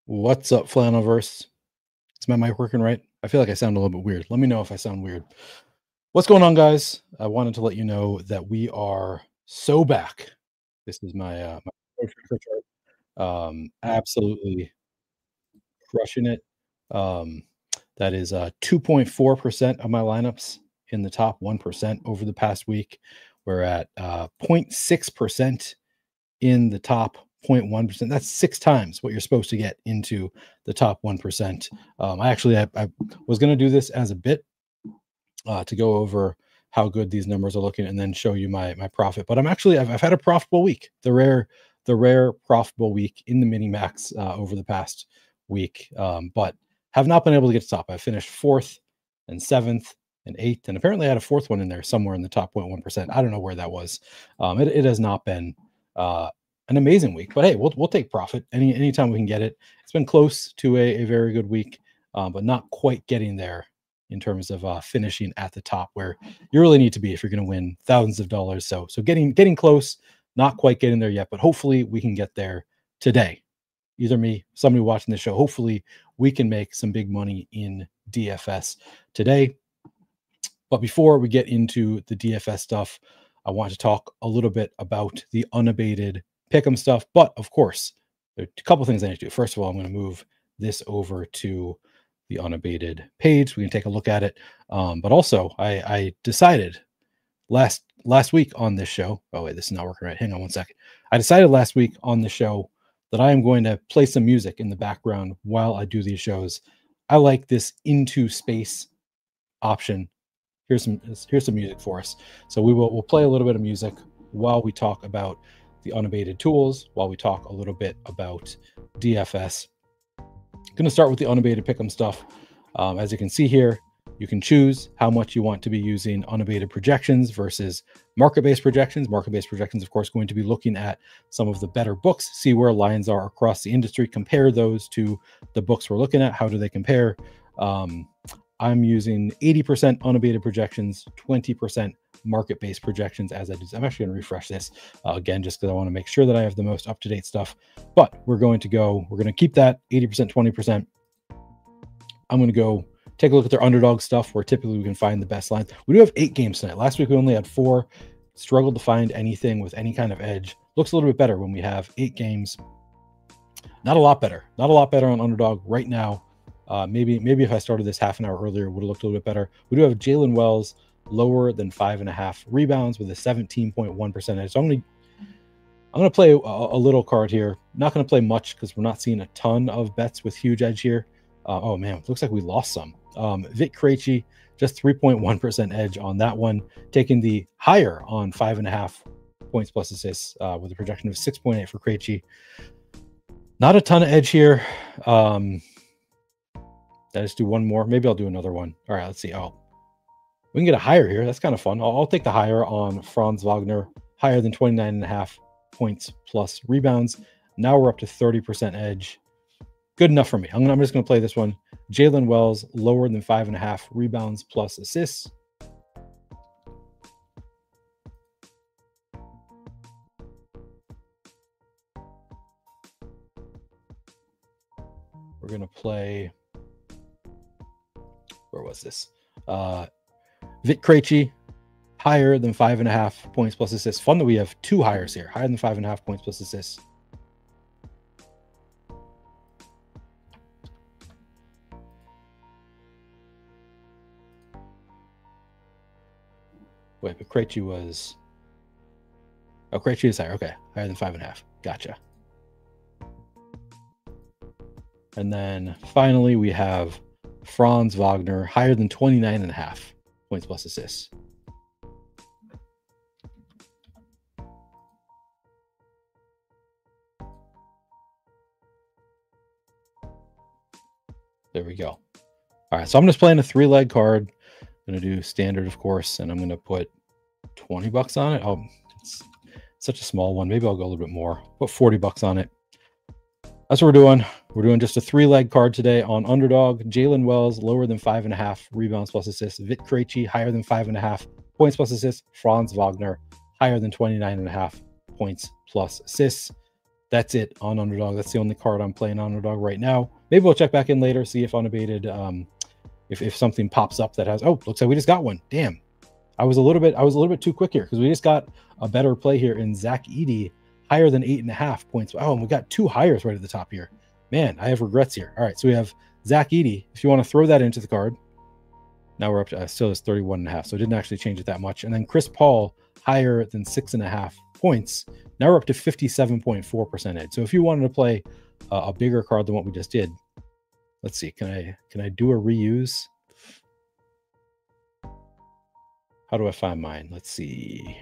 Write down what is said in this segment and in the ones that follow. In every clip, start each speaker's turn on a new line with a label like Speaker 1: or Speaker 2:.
Speaker 1: What's up, Flannelverse? Is my mic working right? I feel like I sound a little bit weird. Let me know if I sound weird. What's going on, guys? I wanted to let you know that we are so back. This is my chart. Absolutely crushing it. Um, that is 2.4% of my lineups in the top 1% over the past week. We're at 0.6% in the top 0.1%. That's 6 times what you're supposed to get into the top 1%. I was going to do this as a bit to go over how good these numbers are looking and then show you my profit. But I've had a profitable week, the rare profitable week in the mini max over the past week, but have not been able to get to top. I finished 4th and 7th and 8th, and apparently I had a 4th one in there somewhere in the top 0.1%. I don't know where that was. It has not been an amazing week, but hey, we'll take profit anytime we can get it. It's been close to a very good week, but not quite getting there in terms of finishing at the top where you really need to be if you're going to win thousands of dollars. So getting close, not quite getting there yet, but hopefully we can get there today. Either me, somebody watching the show, hopefully we can make some big money in DFS today. But before we get into the DFS stuff, I want to talk a little bit about the unabated pick'em stuff. But of course, there are a couple things I need to do. First of all, I'm going to move this over to the unabated page. We can take a look at it. But also, I decided last week on this show. Oh wait, this is not working right. Hang on one second. I decided last week on the show that I am going to play some music in the background while I do these shows. I like this into space option. Here's some music for us. So we'll play a little bit of music while we talk about the unabated tools, while we talk a little bit about DFS. I'm going to start with the unabated pick'em stuff. As you can see here, you can choose how much you want to be using unabated projections versus market-based projections. Market-based projections, of course, going to be looking at some of the better books, see where lines are across the industry, compare those to the books we're looking at. How do they compare? I'm using 80% unabated projections, 20% market-based projections as I do. I'm actually going to refresh this again, just because I want to make sure that I have the most up-to-date stuff. But we're going to keep that 80%, 20%. I'm going to go take a look at their underdog stuff where typically we can find the best lines. We do have 8 games tonight. Last week we only had 4. Struggled to find anything with any kind of edge. Looks a little bit better when we have 8 games. Not a lot better. Not a lot better on underdog right now. Maybe if I started this half an hour earlier, would have looked a little bit better. We do have Jalen Wells lower than 5.5 rebounds with a 17.1% edge. So I'm gonna play a little card here. Not gonna play much because we're not seeing a ton of bets with huge edge here. Oh man, looks like we lost some. Vit Krejci, just 3.1% edge on that one, taking the higher on 5.5 points plus assists with a projection of 6.8 for Krejci. Not a ton of edge here. Did I just do one more? Maybe I'll do another one. All right, let's see. Oh, we can get a higher here. That's kind of fun. I'll take the higher on Franz Wagner, higher than 29.5 points plus rebounds. Now we're up to 30% edge. Good enough for me. I'm just going to play this one. Jalen Wells, lower than 5.5 rebounds plus assists. We're going to play... Where was this? Vit Krejci, higher than 5.5 points plus assists. Fun that we have 2 hires here, higher than 5.5 points plus assists. Wait, but Krejci was... Oh, Krejci is higher. Okay, higher than 5.5. Gotcha. And then finally, we have Franz Wagner, higher than 29.5 points plus assists. There we go. All right, so I'm just playing a 3-leg card. I'm going to do standard, of course, and I'm going to put 20 bucks on it. Oh, it's such a small one. Maybe I'll go a little bit more. Put 40 bucks on it. That's what we're doing. We're doing just a 3-leg card today on underdog. Jalen Wells, lower than 5.5 rebounds plus assists. Vit Krejci, higher than 5.5 points plus assists. Franz Wagner, higher than 29.5 points plus assists. that's it on Underdog. That's the only card I'm playing on Underdog right now. Maybe we'll check back in later, see if Unabated, if something pops up that has, oh, looks like we just got one. Damn. I was a little bit too quick here because we just got a better play here in Zach Edey, higher than 8.5 points. Oh, and we got two hires right at the top here. Man, I have regrets here. All right, so we have Zach Edey. If you want to throw that into the card, now we're up to still is 31.5, so it didn't actually change it that much. And then Chris Paul, higher than 6.5 points. Now we're up to 57.4% edge. So if you wanted to play a bigger card than what we just did, let's see. Can I do a reuse? How do I find mine? Let's see.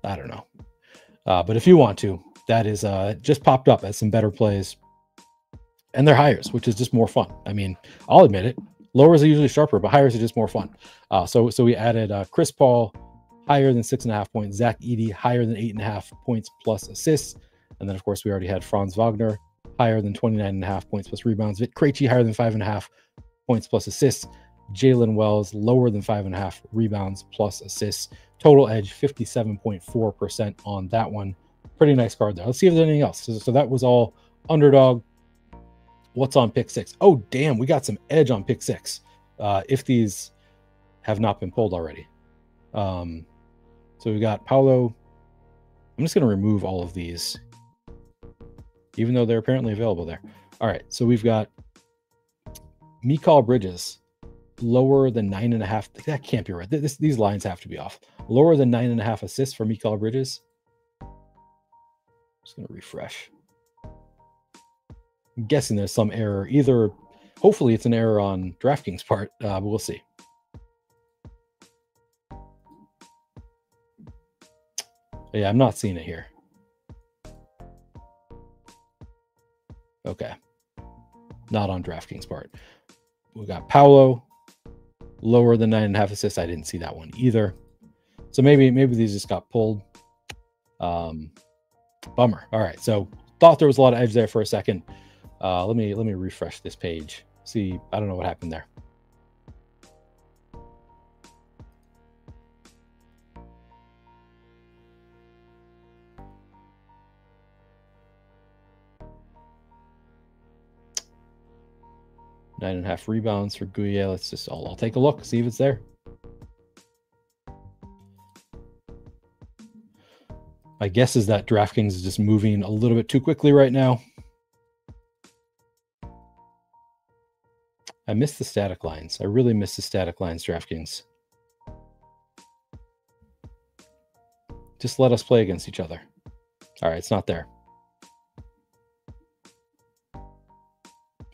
Speaker 1: I don't know. But if you want to, that is just popped up as some better plays. And they're hires, which is just more fun. I mean, I'll admit it. Lowers are usually sharper, but hires are just more fun. So we added Chris Paul, higher than 6.5 points. Zach Edey, higher than 8.5 points plus assists. And then, of course, we already had Franz Wagner, higher than 29.5 points plus rebounds. Vit Krejci, higher than 5.5 points plus assists. Jalen Wells, lower than 5.5 rebounds plus assists. Total edge, 57.4% on that one. Pretty nice card there. Let's see if there's anything else. So that was all Underdog. What's on pick 6? Oh, damn, we got some edge on pick 6. If these have not been pulled already. So we got Paolo. I'm just going to remove all of these, even though they're apparently available there. All right, so we've got Mikal Bridges, lower than 9.5. That can't be right. These lines have to be off. Lower than 9.5 assists for Mikal Bridges. Just going to refresh. I'm guessing there's some error. Either, hopefully it's an error on DraftKings part, but we'll see. Yeah, I'm not seeing it here. Okay. Not on DraftKings part. We got Paolo, lower than 9.5 assists. I didn't see that one either. So maybe these just got pulled. Bummer. All right. So thought there was a lot of edge there for a second. Let me refresh this page. See, I don't know what happened there. Nine and a half rebounds for Guye. Let's just, I'll take a look, see if it's there. My guess is that DraftKings is just moving a little bit too quickly right now. I missed the static lines. I really missed the static lines, DraftKings. Just let us play against each other. All right, it's not there. All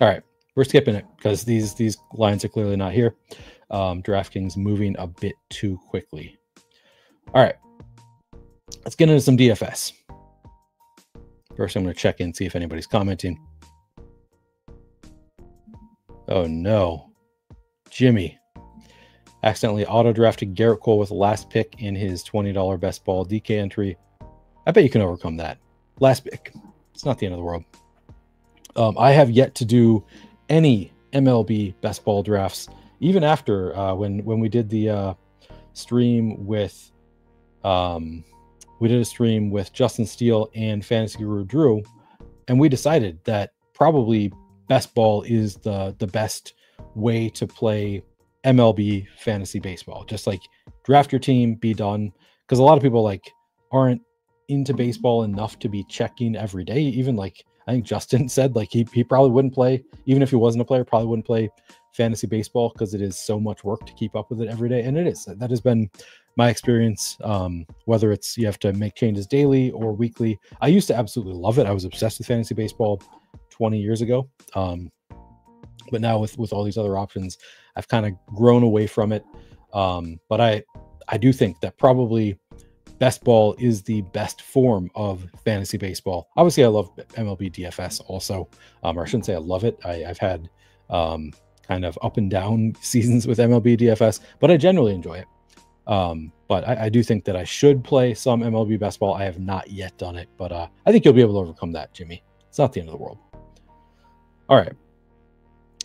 Speaker 1: right, we're skipping it because these lines are clearly not here. DraftKings moving a bit too quickly. All right, let's get into some DFS. First, I'm going to check in, see if anybody's commenting. Oh no, Jimmy accidentally auto-drafted Garrett Cole with the last pick in his $20 best ball DK entry. I bet you can overcome that. Last pick. It's not the end of the world. I have yet to do any MLB best ball drafts, even after when we did the stream with Justin Steele and Fantasy Guru Drew, and we decided that probably best ball is the best way to play MLB fantasy baseball. Just like draft your team, be done. Because a lot of people like aren't into baseball enough to be checking every day. Even like I think Justin said, like he probably wouldn't play, even if he wasn't a player, probably wouldn't play fantasy baseball because it is so much work to keep up with it every day. And it is. That has been my experience. Whether it's you have to make changes daily or weekly. I used to absolutely love it. I was obsessed with fantasy baseball 20 years ago. But now with all these other options, I've kind of grown away from it. But I do think that probably best ball is the best form of fantasy baseball. Obviously, I love MLB DFS also. Or I shouldn't say I love it. I've had kind of up and down seasons with MLB DFS, but I generally enjoy it. But I do think that I should play some MLB best ball. I have not yet done it, but I think you'll be able to overcome that, Jimmy. It's not the end of the world. All right.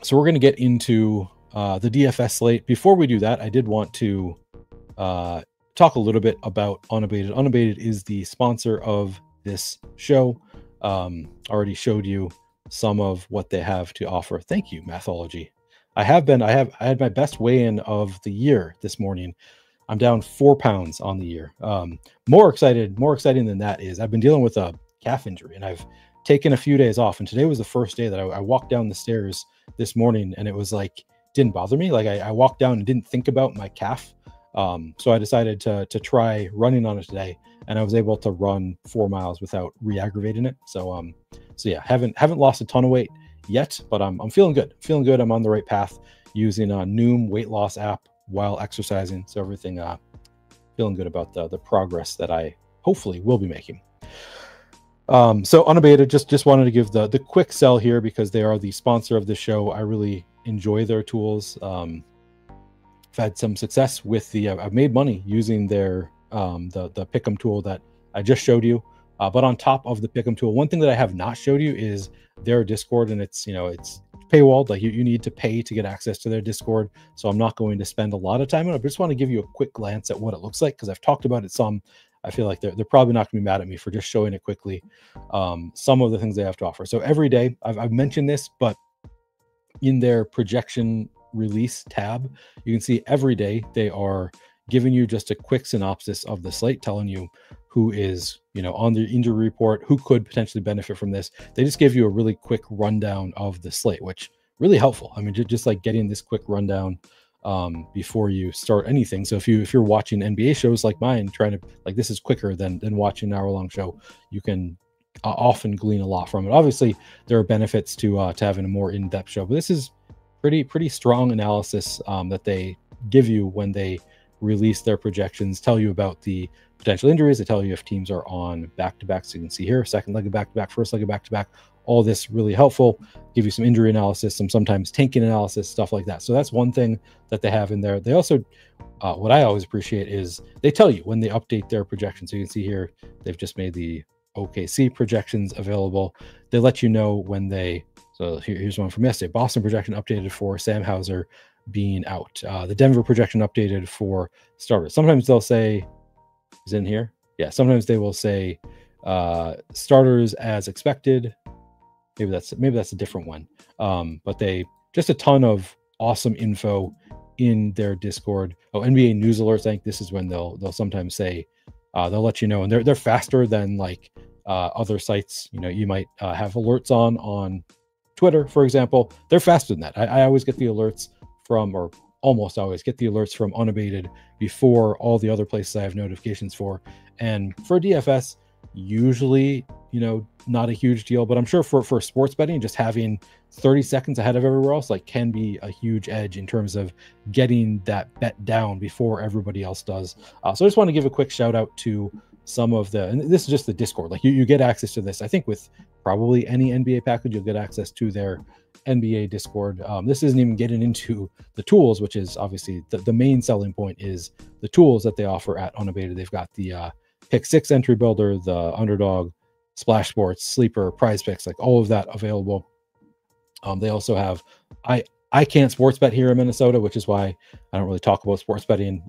Speaker 1: So we're going to get into the DFS slate. Before we do that, I did want to talk a little bit about Unabated. Unabated is the sponsor of this show. Already showed you some of what they have to offer. Thank you, Mathology. I had my best weigh-in of the year this morning. I'm down 4 pounds on the year. More exciting than that is I've been dealing with a calf injury, and I've taken a few days off. And today was the first day that I walked down the stairs this morning, and it was like, didn't bother me. Like I walked down and didn't think about my calf. So I decided to try running on it today, and I was able to run 4 miles without re-aggravating it. So yeah, haven't lost a ton of weight yet, but I'm feeling good. I'm on the right path using a Noom weight loss app while exercising. So everything, feeling good about the progress that I hopefully will be making. So Unabated, just wanted to give the quick sell here because they are the sponsor of the show. I really enjoy their tools. I've had some success with I've made money using their the Pick'em tool that I just showed you. But on top of the Pick'em tool, one thing that I have not showed you is their Discord, and it's paywalled. Like you need to pay to get access to their Discord. So I'm not going to spend a lot of time on it. I just want to give you a quick glance at what it looks like because I've talked about it some. I feel like they're probably not going to be mad at me for just showing it quickly. Some of the things they have to offer. So every day, I've mentioned this, but in their projection release tab, you can see every day they are giving you just a quick synopsis of the slate, telling you who is, on the injury report, who could potentially benefit from this. They just give you a really quick rundown of the slate, which really helpful. I mean, just like getting this quick rundown before you start anything. So if you're watching NBA shows like mine, trying to this is quicker than watching an hour-long show, you can often glean a lot from it. Obviously, there are benefits to having a more in-depth show, but this is pretty strong analysis that they give you when they release their projections, tell you about the potential injuries. They tell you if teams are on back-to-back. So you can see here, second leg of back-to-back, first leg of back-to-back, all this really helpful, give you some injury analysis, some sometimes tanking analysis, stuff like that. So that's one thing that they have in there. They also, what I always appreciate is they tell you when they update their projections. So you can see here, they've just made the OKC projections available. They let you know when so here's one from yesterday. Boston projection updated for Sam Hauser being out. The Denver projection updated for starters. Sometimes they'll say, is in here? Yeah, sometimes they will say starters as expected. Maybe that's a different one. But they just a ton of awesome info in their Discord. Oh, NBA news alerts. I think this is when they'll sometimes say they'll let you know, and they're faster than other sites. You might have alerts on Twitter, for example. They're faster than that. I always get the alerts from, or almost always get the alerts from Unabated before all the other places I have notifications for. And for DFS, usually, not a huge deal, but I'm sure for sports betting, just having 30 seconds ahead of everywhere else, can be a huge edge in terms of getting that bet down before everybody else does. So I just want to give a quick shout out to some of and this is just the Discord. You get access to this. I think with probably any NBA package, you'll get access to their NBA Discord. This isn't even getting into the tools, which is obviously the main selling point is the tools that they offer at Unabated. They've got the Pick 6 entry builder, the Underdog, Splash Sports, Sleeper, PrizePicks, all of that available. They also have I can't sports bet here in Minnesota, which is why I don't really talk about sports betting.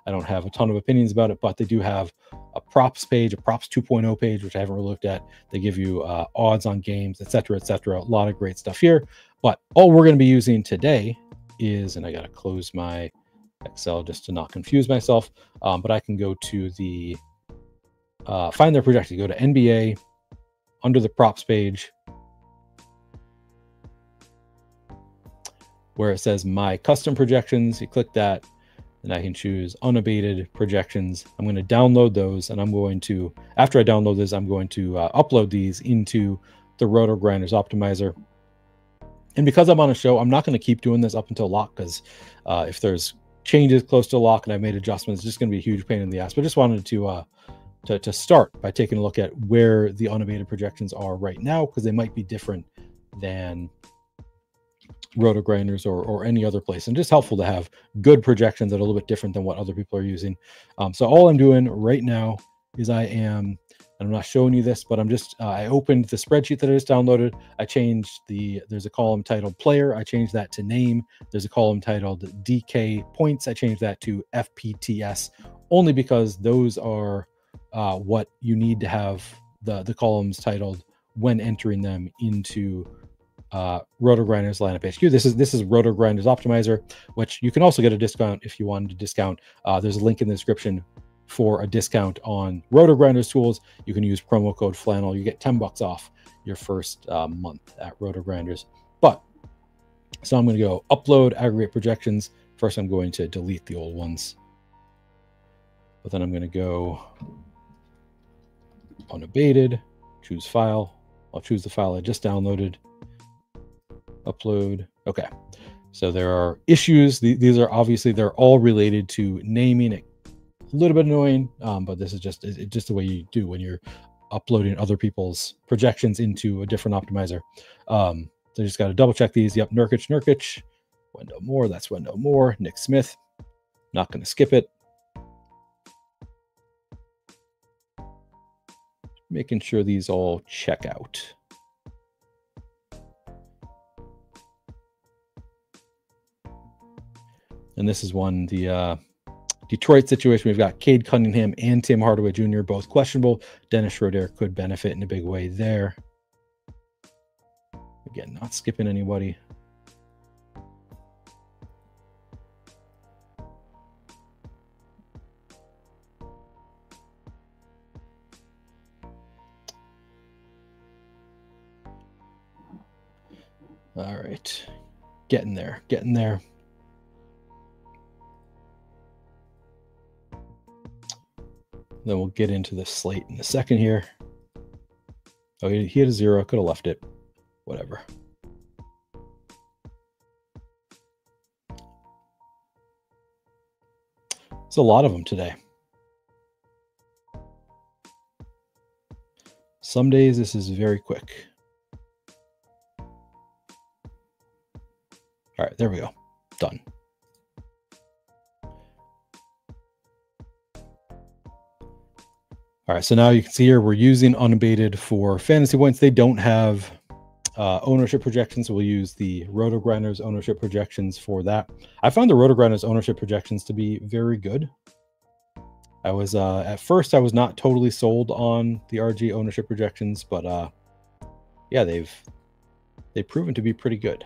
Speaker 1: I don't have a ton of opinions about it, but they do have a props page, a props 2.0 page, which I haven't really looked at. They give you odds on games, etc., etc. A lot of great stuff here. But all we're going to be using today is, and I got to close my Excel just to not confuse myself, but I can go to the find their projection. Go to NBA under the props page where it says my custom projections. You click that, and I can choose Unabated projections. I'm going to download those, and I'm going to, after I download this, I'm going to upload these into the Rotogrinders optimizer. And because I'm on a show, I'm not going to keep doing this up until lock, because if there's changes close to lock and I've made adjustments, it's just going to be a huge pain in the ass. But I just wanted to start by taking a look at where the Unabated projections are right now, because they might be different than Rotogrinders or any other place, and just helpful to have good projections that are a little bit different than what other people are using. So all I'm doing right now is I'm not showing you this, but I'm just I opened the spreadsheet that I just downloaded. I changed there's a column titled player, I changed that to name. There's a column titled DK points, I changed that to FPTS only because those are what you need to have the columns titled when entering them into Rotogrinders LineupHQ. This is Rotogrinders Optimizer, which you can also get a discount if you wanted to discount. There's a link in the description for a discount on Rotogrinders tools. You can use promo code Flannel. You get $10 off your first month at Rotogrinders. But so I'm going to go upload aggregate projections. First, I'm going to delete the old ones, but then I'm going to go unabated, choose file. I'll choose the file I just downloaded. Upload. Okay. So there are issues. These are obviously, they're all related to naming. It a little bit annoying, but this is just the way you do when you're uploading other people's projections into a different optimizer. So you just got to double check these. Yep. Nurkic, Wendell Moore. That's Wendell Moore. Nick Smith. Not going to skip it. Making sure these all check out. And this is one, the Detroit situation. We've got Cade Cunningham and Tim Hardaway Jr. both questionable. Dennis Schroeder could benefit in a big way there. Again, not skipping anybody. All right, getting there. Then we'll get into the slate in a second here. Oh, he had a 0. Could have left it. Whatever. It's a lot of them today. Some days this is very quick. All right, there we go. Done. All right, so now you can see here we're using Unabated for fantasy points. They don't have ownership projections, so we'll use the Rotogrinders ownership projections for that. I found the Rotogrinders ownership projections to be very good. I was at first I was not totally sold on the RG ownership projections, but yeah, they've proven to be pretty good.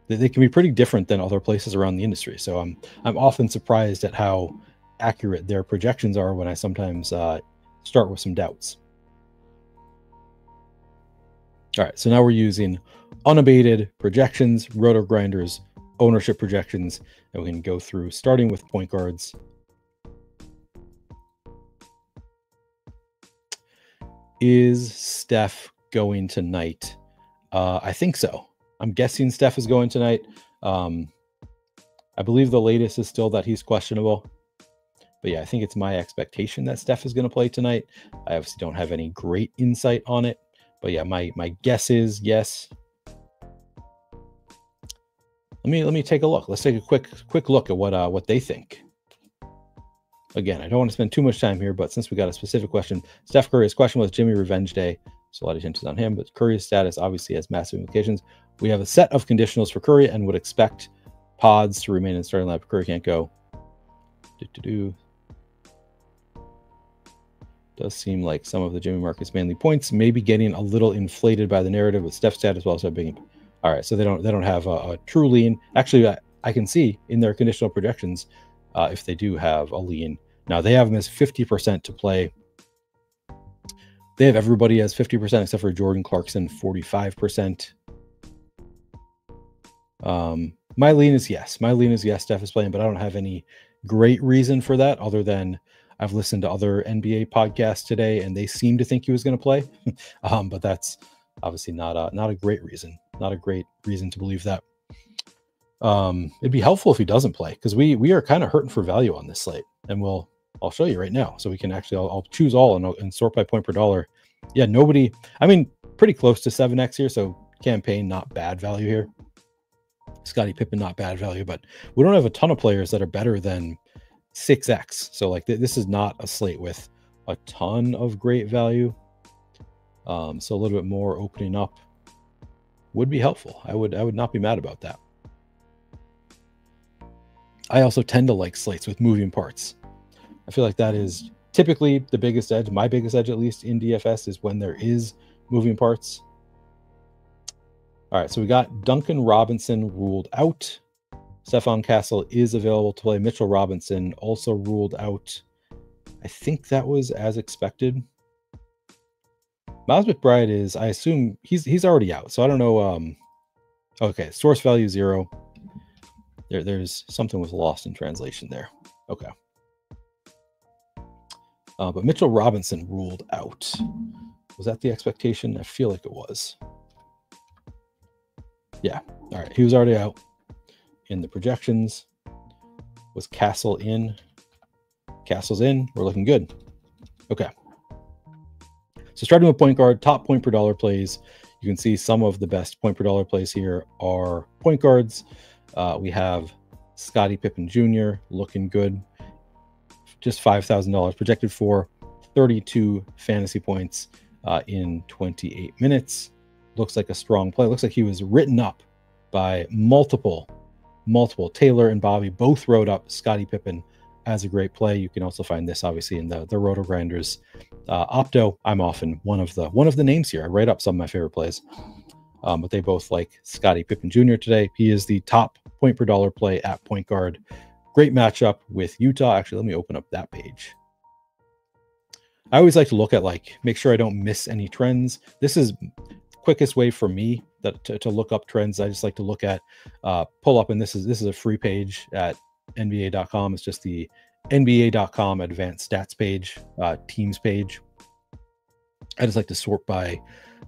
Speaker 1: They can be pretty different than other places around the industry. So I'm often surprised at how accurate their projections are when I sometimes start with some doubts. All right, so now we're using Unabated projections, Rotogrinders ownership projections, and we can go through starting with point guards. Is Steph going tonight? I think so. I'm guessing Steph is going tonight. I believe the latest is still that he's questionable. But yeah, I think it's my expectation that Steph is going to play tonight. I obviously don't have any great insight on it. But yeah, my guess is yes. Let me take a look. Let's take a quick look at what they think. Again, I don't want to spend too much time here, but since we got a specific question, Steph Curry's question was Jimmy Revenge Day. So a lot of attention on him, but Curry's status obviously has massive implications. We have a set of conditionals for Curry and would expect pods to remain in starting lineup. Curry can't go. Does seem like some of the Jimmy market's mainly points may be getting a little inflated by the narrative with Steph's status while also being. All right, so they don't have a true lean. Actually, I can see in their conditional projections if they do have a lean. Now they have them as 50% to play. They have everybody as 50% except for Jordan Clarkson, 45%. My lean is yes. My lean is yes, Steph is playing, but I don't have any great reason for that other than I've listened to other NBA podcasts today and they seem to think he was going to play. But that's obviously not a great reason. Not a great reason to believe that. It'd be helpful if he doesn't play because we are kind of hurting for value on this slate, and I'll show you right now. So we can actually, I'll choose all and sort by point per dollar. Yeah, nobody, I mean, pretty close to 7x here. So campaign, not bad value here. Scotty Pippen, not bad value, but we don't have a ton of players that are better than 6x. So like this is not a slate with a ton of great value. So a little bit more opening up would be helpful. I would not be mad about that. I also tend to like slates with moving parts. I feel like that is typically the biggest edge, my biggest edge at least in DFS, is when there is moving parts. All right, so we got Duncan Robinson ruled out. Stephon Castle is available to play. Mitchell Robinson also ruled out. I think that was as expected. Miles McBride is, I assume he's already out, so I don't know. Okay, source value 0. There's something was lost in translation there. Okay. But Mitchell Robinson ruled out. Was that the expectation? I feel like it was. Yeah. All right. He was already out in the projections. Was Castle in? Castle's in. We're looking good. Okay. So starting with point guard, top point per dollar plays. You can see some of the best point per dollar plays here are point guards. We have Scotty Pippen Jr. looking good. Just $5,000 projected for 32 fantasy points in 28 minutes. Looks like a strong play. Looks like he was written up by multiple. Taylor and Bobby both wrote up Scotty Pippen as a great play. You can also find this obviously in the Rotogrinders Opto. I'm often one of the names here. I write up some of my favorite plays, but they both like Scotty Pippen Jr. today. He is the top point per dollar play at point guard. Great matchup with Utah. Actually, let me open up that page. I always like to look at, make sure I don't miss any trends. This is the quickest way for me to look up trends. I just like to look at, pull up, and this is a free page at NBA.com. It's just the NBA.com advanced stats page, teams page. I just like to sort by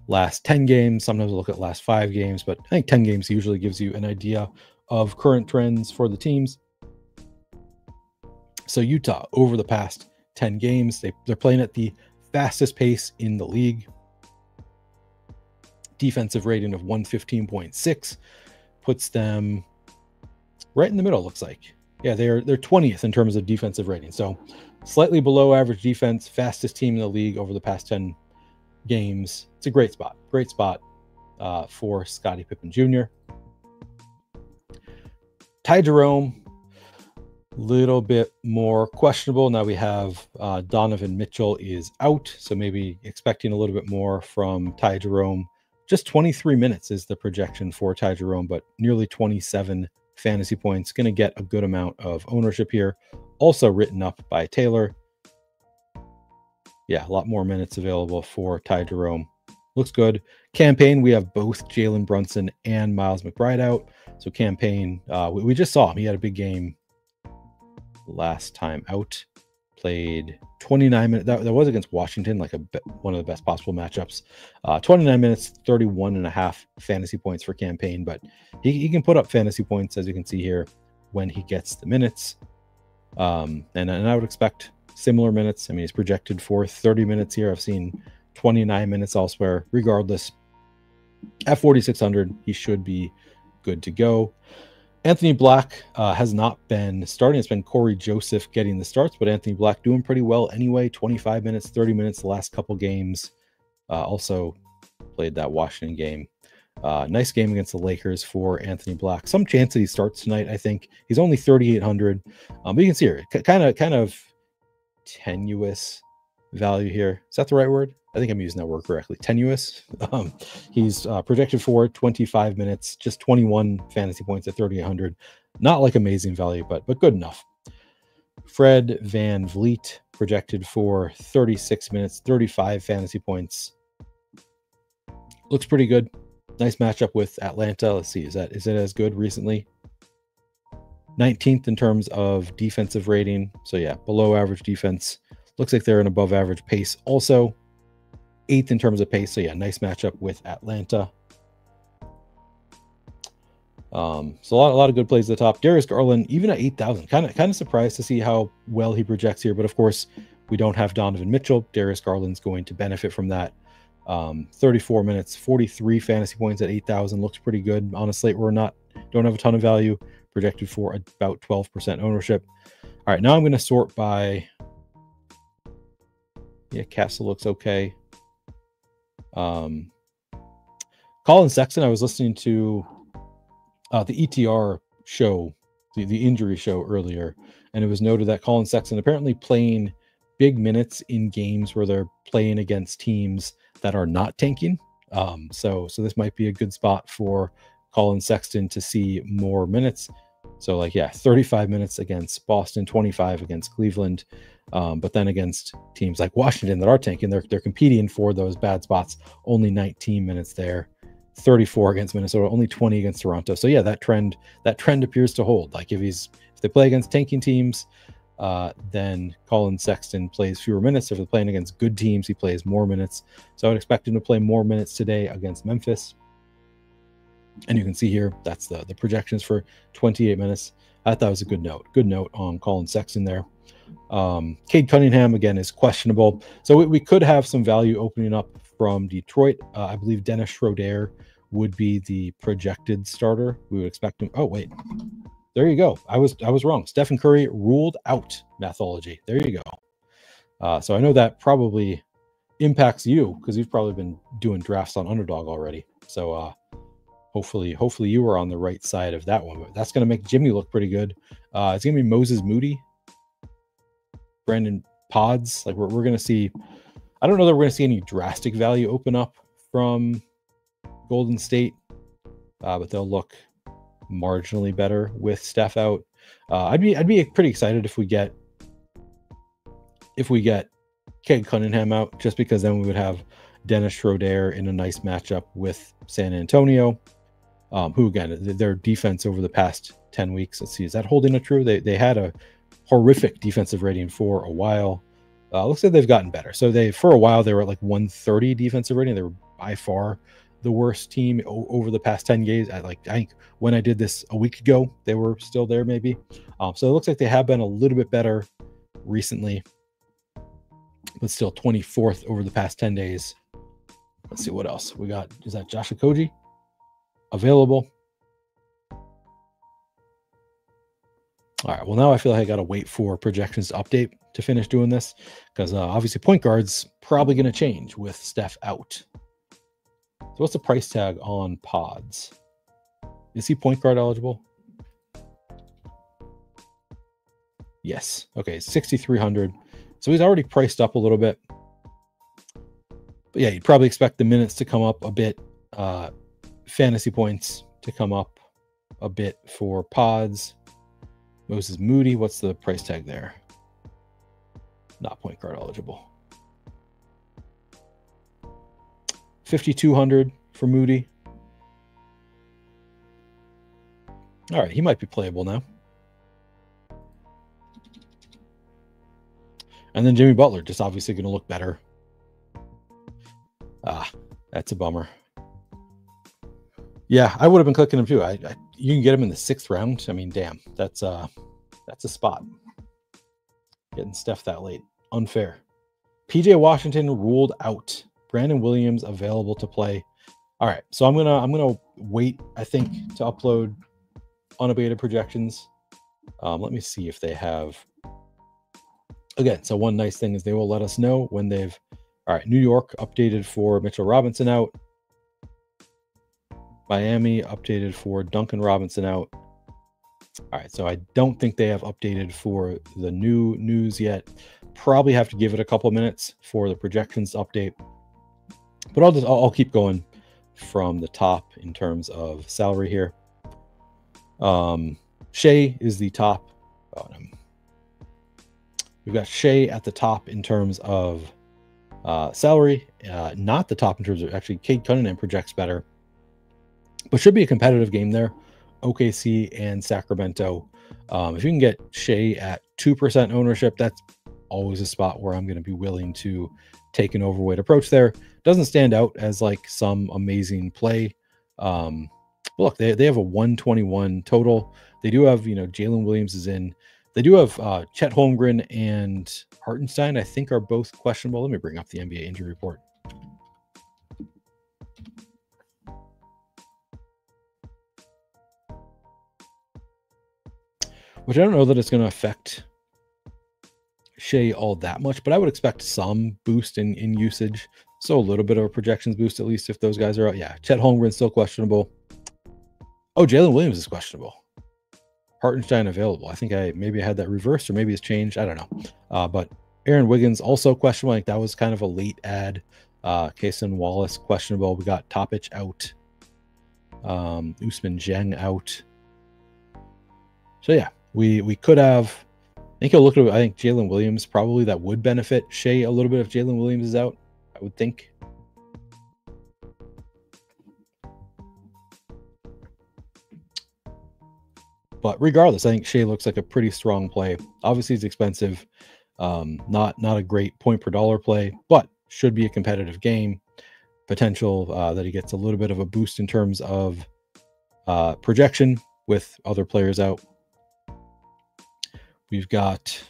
Speaker 1: last 10 games. Sometimes I'll look at last 5 games, but I think 10 games usually gives you an idea of current trends for the teams. So Utah, over the past 10 games, they're playing at the fastest pace in the league. Defensive rating of 115.6 puts them right in the middle, looks like. Yeah, they're 20th in terms of defensive rating. So slightly below average defense, fastest team in the league over the past 10 games. It's a great spot. Great spot for Scotty Pippen Jr. Ty Jerome, little bit more questionable. Now we have Donovan Mitchell is out, so maybe expecting a little bit more from Ty Jerome. Just 23 minutes is the projection for Ty Jerome, but nearly 27 fantasy points. Going to get a good amount of ownership here. Also written up by Taylor. Yeah, a lot more minutes available for Ty Jerome. Looks good. Campaign, we have both Jalen Brunson and Miles McBride out. So Campaign, we just saw him. He had a big game last time out. Played 29 minutes. That was against Washington, one of the best possible matchups. 29 minutes, 31.5 fantasy points for Campaign, but he can put up fantasy points, as you can see here, when he gets the minutes. And I would expect similar minutes. I mean, he's projected for 30 minutes here. I've seen 29 minutes elsewhere. Regardless, at 4,600, he should be good to go. Anthony Black has not been starting. It's been Corey Joseph getting the starts, but Anthony Black doing pretty well anyway. 25 minutes, 30 minutes the last couple games. Also played that Washington game. Nice game against the Lakers for Anthony Black. Some chance that he starts tonight, I think. He's only 3,800. But you can see here, kind of tenuous value here. Is that the right word? I think I'm using that word correctly. Tenuous. He's projected for 25 minutes, just 21 fantasy points at 3,800. Not like amazing value, but good enough. Fred VanVleet projected for 36 minutes, 35 fantasy points. Looks pretty good. Nice matchup with Atlanta. Let's see, is it as good recently? 19th in terms of defensive rating. So yeah, below average defense. Looks like they're an above average pace also. 8th in terms of pace. So yeah, nice matchup with Atlanta. So a lot of good plays at the top. Darius Garland, even at 8,000, kind of surprised to see how well he projects here. But of course, we don't have Donovan Mitchell. Darius Garland's going to benefit from that. 34 minutes, 43 fantasy points at 8,000 looks pretty good on a slate where don't have a ton of value. Projected for about 12% ownership. All right, now I'm going to sort by. Yeah, Castle looks okay. Colin Sexton, I was listening to the ETR show, the injury show earlier, and it was noted that Colin Sexton apparently playing big minutes in games where they're playing against teams that are not tanking. So this might be a good spot for Colin Sexton to see more minutes. So like, yeah, 35 minutes against Boston, 25 against Cleveland. But then against teams like Washington that are tanking, they're competing for those bad spots. Only 19 minutes there, 34 against Minnesota, only 20 against Toronto. So yeah, that trend appears to hold. Like if they play against tanking teams, then Colin Sexton plays fewer minutes. If they're playing against good teams, he plays more minutes. So I would expect him to play more minutes today against Memphis. And you can see here, that's the projections for 28 minutes. I thought it was a good note. Good note on Colin Sexton there. Cade Cunningham, again, is questionable. So we could have some value opening up from Detroit. I believe Dennis Schroeder would be the projected starter. We would expect him. Oh, wait. There you go. I was wrong. Stephen Curry ruled out Mathology. There you go. So I know that probably impacts you because you've probably been doing drafts on Underdog already. So hopefully you were on the right side of that one. But that's going to make Jimmy look pretty good. It's going to be Moses Moody, Brandon Pods. Like we're going to see. I don't know that we're going to see any drastic value open up from Golden State, but they'll look marginally better with Steph out. I'd be pretty excited if we get Cade Cunningham out, just because then we would have Dennis Schroeder in a nice matchup with San Antonio, who again, their defense over the past 10 weeks. Let's see, is that holding it true? They had a horrific defensive rating for a while. Looks like they've gotten better. So for a while they were at like 130 defensive rating. They were by far the worst team over the past 10 days. I think when I did this a week ago, they were still there maybe. So it looks like they have been a little bit better recently, but still 24th over the past 10 days. Let's see what else we got. Is that Josh Okogie available? All right. Well, now I feel like I got to wait for projections to update to finish doing this, because obviously point guard's probably going to change with Steph out. So what's the price tag on Pods? Is he point guard eligible? Yes. Okay, 6,300. So he's already priced up a little bit. But yeah, you'd probably expect the minutes to come up a bit, fantasy points to come up a bit for Pods. Moses Moody, what's the price tag there? Not point guard eligible. 5,200 for Moody. All right, he might be playable now. And then Jimmy Butler, just obviously going to look better. That's a bummer. Yeah, I would have been clicking him too. You can get him in the 6th round. I mean, damn, that's a spot. Getting Steph that late, unfair. PJ Washington ruled out. Brandon Williams available to play. All right, so I'm gonna wait, I think, to upload unabated projections. Let me see if they have. Again, so one nice thing is they will let us know when they've. All right, New York updated for Mitchell Robinson out. Miami updated for Duncan Robinson out. All right, so I don't think they have updated for the new news yet. Probably have to give it a couple minutes for the projections to update. But I'll keep going from the top in terms of salary here. Shai is the top. We've got Shai at the top in terms of salary, not the top in terms of actually. Cade Cunningham projects better, but should be a competitive game there. OKC and Sacramento. If you can get Shai at 2% ownership, that's always a spot where I'm going to be willing to take an overweight approach there. Doesn't stand out as like some amazing play. Look, they have a 121 total. They do have, Jalen Williams is in. They do have Chet Holmgren and Hartenstein, I think, are both questionable. Let me bring up the NBA injury report. Which I don't know that it's going to affect Shai all that much, but I would expect some boost in usage. So a little bit of a projections boost, at least if those guys are out. Yeah, Chet Holmgren's still questionable. Oh, Jalen Williams is questionable. Hartenstein available. I think maybe I had that reversed, or maybe it's changed. I don't know. But Aaron Wiggins also questionable. Like that was kind of a late add. Kaysen Wallace questionable. We got Topic out. Usman Zheng out. So yeah, we could have. I think you'll look at. I think Jalen Williams probably that would benefit Shai a little bit if Jalen Williams is out. I would think. But regardless, I think Shai looks like a pretty strong play. Obviously, it's expensive. Not a great point per dollar play, but should be a competitive game. Potential that he gets a little bit of a boost in terms of projection with other players out. We've got,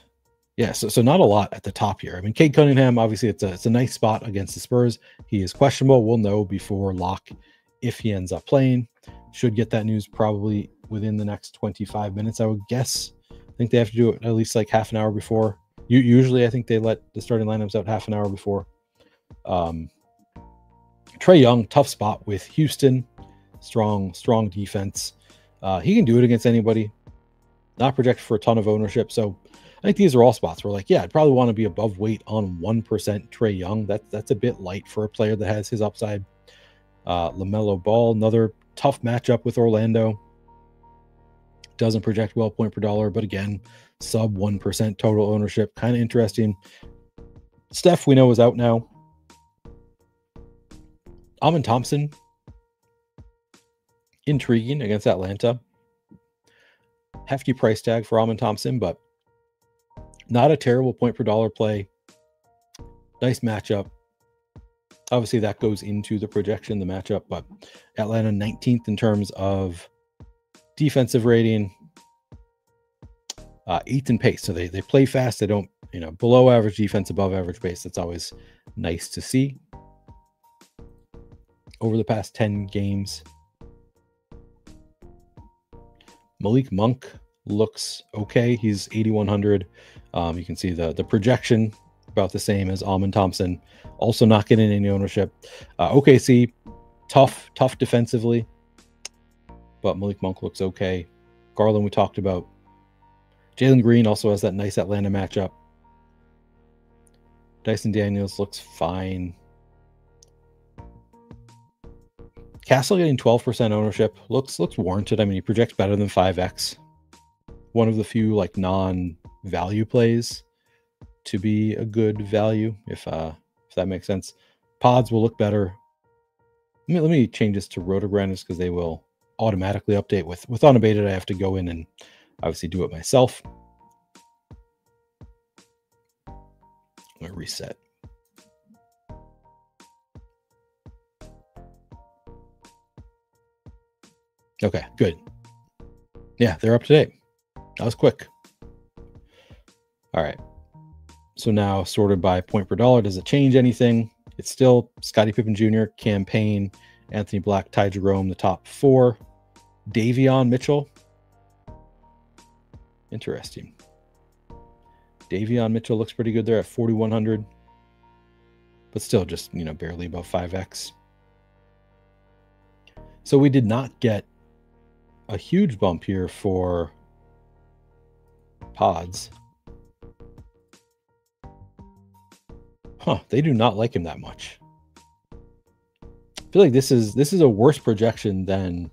Speaker 1: yeah, so not a lot at the top here. I mean, Cade Cunningham, obviously, it's a nice spot against the Spurs. He is questionable. We'll know before lock if he ends up playing. Should get that news probably within the next 25 minutes, I would guess. I think they have to do it at least like half an hour before. Usually, I think they let the starting lineups out half an hour before. Trae Young, tough spot with Houston. Strong defense. He can do it against anybody. Not projected for a ton of ownership. So I think these are all spots where, like, yeah, I'd probably want to be above weight on 1% Trae Young. That's a bit light for a player that has his upside. LaMelo Ball, another tough matchup with Orlando. Doesn't project well point per dollar, but again, sub 1% total ownership. Kind of interesting. Steph, we know, is out now. Amen Thompson, intriguing against Atlanta. Hefty price tag for Amen Thompson, but not a terrible point per dollar play. Nice matchup. Obviously, that goes into the projection, the matchup, but Atlanta 19th in terms of defensive rating, 8th in pace. So they play fast. They don't, below average defense, above average pace. That's always nice to see. Over the past 10 games, Malik Monk looks okay. He's 8,100. You can see the projection about the same as Amen Thompson. Also not getting any ownership. OKC, tough defensively, but Malik Monk looks okay. Garland, we talked about. Jalen Green also has that nice Atlanta matchup. Dyson Daniels looks fine. Castle getting 12% ownership looks warranted. I mean, he projects better than 5x. One of the few like non-value plays to be a good value, if that makes sense. Pods will look better. Let me change this to Rotogrinders because they will automatically update. With Unabated, I have to go in and obviously do it myself. I'm going to reset. Okay, good. Yeah, they're up to date. That was quick. All right. So now sorted by point per dollar. Does it change anything? It's still Scotty Pippen Jr., Campaign, Anthony Black, Ty Jerome, the top 4. Davion Mitchell. Interesting. Davion Mitchell looks pretty good there at 4,100. But still just, barely above 5x. So we did not get a huge bump here for pods. They do not like him that much. I feel like this is a worse projection than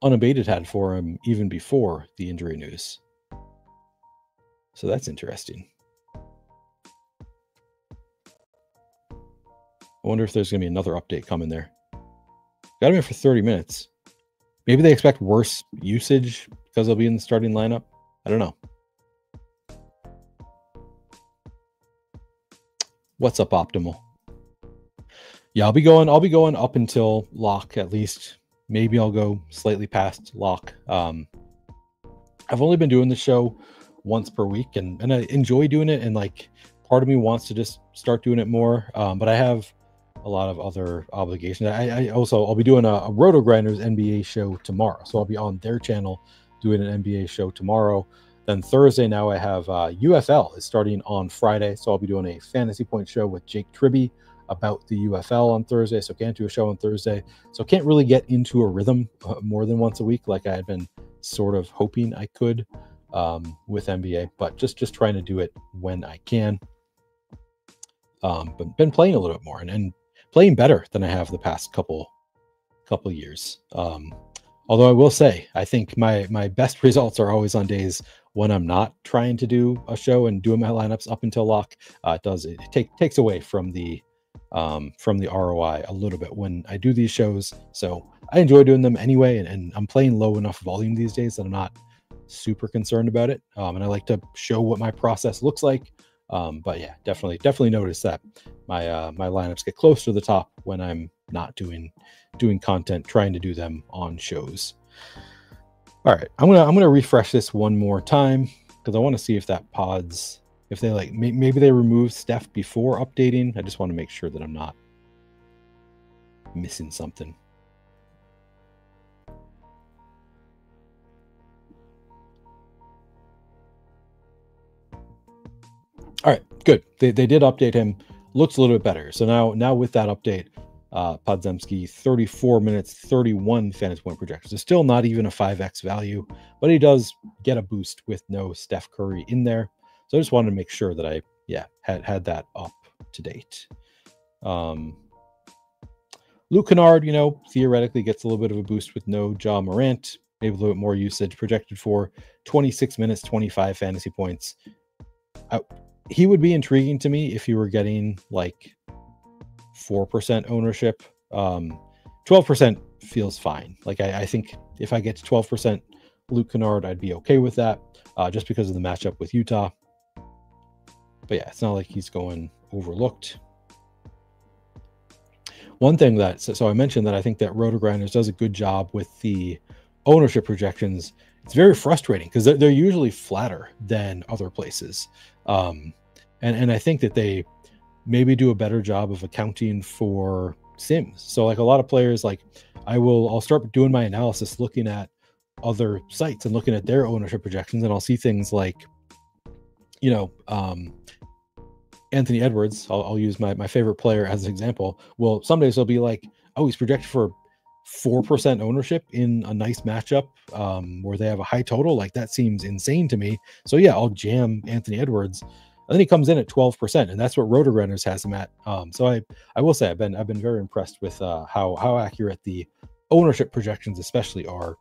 Speaker 1: Unabated had for him even before the injury news. So that's interesting. I wonder if there's going to be another update coming there. Got him in for 30 minutes. Maybe they expect worse usage because he'll be in the starting lineup. I don't know. What's up, Optimal? Yeah, I'll be going up until lock at least. Maybe I'll go slightly past lock. I've only been doing the show once per week, and I enjoy doing it. And like, part of me wants to just start doing it more. But I have a lot of other obligations. I'll be doing a Rotogrinders NBA show tomorrow. So I'll be on their channel doing an NBA show tomorrow. Then Thursday now I have UFL is starting on Friday. So I'll be doing a fantasy point show with Jake Tribby. about the UFL on Thursday, so can't do a show on Thursday. So can't really get into a rhythm more than once a week like I had been sort of hoping I could with NBA, but just trying to do it when I can. But been playing a little bit more and playing better than I have the past couple years. Although I will say, I think my best results are always on days when I'm not trying to do a show and doing my lineups up until lock. It takes away from the ROI a little bit when I do these shows. So I enjoy doing them anyway, and I'm playing low enough volume these days that I'm not super concerned about it. And I like to show what my process looks like. But yeah, definitely notice that my lineups get close to the top when I'm not doing content, trying to do them on shows. All right, I'm gonna refresh this one more time because I want to see if that pods, if they like maybe they removed Steph before updating. I just want to make sure that I'm not missing something. All right, good. They did update him. Looks a little bit better. So now with that update, Podziemski 34 minutes, 31 fantasy point projections. It's still not even a 5x value, but he does get a boost with no Steph Curry in there. So I just wanted to make sure that I had that up to date. Luke Kennard, theoretically gets a little bit of a boost with no Ja Morant, maybe a little bit more usage, projected for 26 minutes, 25 fantasy points. He would be intriguing to me if you were getting like 4% ownership. 12% feels fine. Like I think if I get to 12% Luke Kennard, I'd be okay with that, just because of the matchup with Utah. But yeah, it's not like he's going overlooked. One thing that, so I mentioned that I think that Rotogrinders does a good job with the ownership projections. It's very frustrating because they're usually flatter than other places. And I think that they maybe do a better job of accounting for sims. So like a lot of players, like I'll start doing my analysis looking at other sites and looking at their ownership projections, and I'll see things like, Anthony Edwards. I'll use my favorite player as an example. Well, some days they'll be like, oh, he's projected for 4% ownership in a nice matchup where they have a high total. Like that seems insane to me. So yeah, I'll jam Anthony Edwards. And then he comes in at 12%, and that's what Rotogrinders has him at. So I will say I've been very impressed with how accurate the ownership projections, especially, are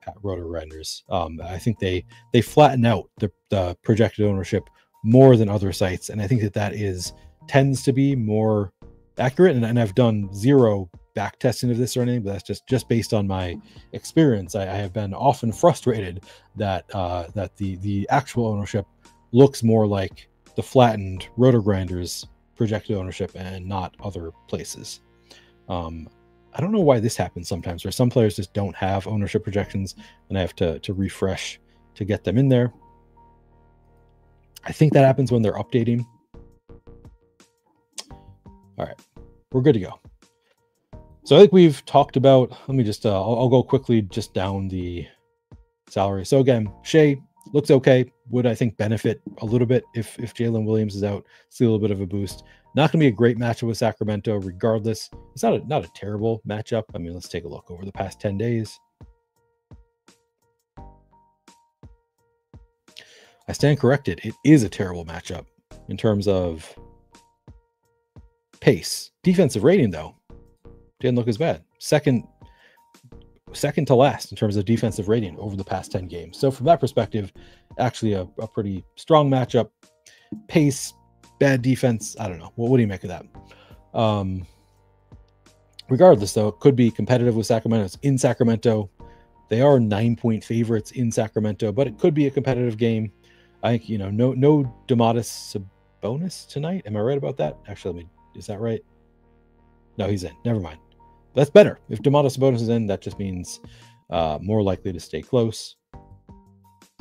Speaker 1: at Rotogrinders. I think they flatten out the projected ownership more than other sites, and I think that tends to be more accurate. And I've done zero back testing of this or anything, but that's just based on my experience. I have been often frustrated that the actual ownership looks more like the flattened Rotogrinders projected ownership and not other places. I don't know why this happens sometimes, where some players just don't have ownership projections and I have to refresh to get them in there. I think that happens when they're updating. All right, we're good to go. So I think we've talked about, let me just, I'll go quickly just down the salary. So again, Shai looks okay. Would, I think, benefit a little bit if Jalen Williams is out. See a little bit of a boost. Not going to be a great matchup with Sacramento regardless. It's not a terrible matchup. I mean, let's take a look over the past 10 days. I stand corrected. It is a terrible matchup in terms of pace. Defensive rating, though, didn't look as bad. Second to last in terms of defensive rating over the past 10 games. So from that perspective, actually a pretty strong matchup. Pace, bad defense. I don't know. What do you make of that? Regardless, though, it could be competitive with Sacramento. It's in Sacramento. They are 9-point favorites in Sacramento, but it could be a competitive game. I think, no Domantas Sabonis tonight. Am I right about that? Actually, is that right? No, he's in. Never mind. That's better. If Domantas Sabonis is in, that just means more likely to stay close.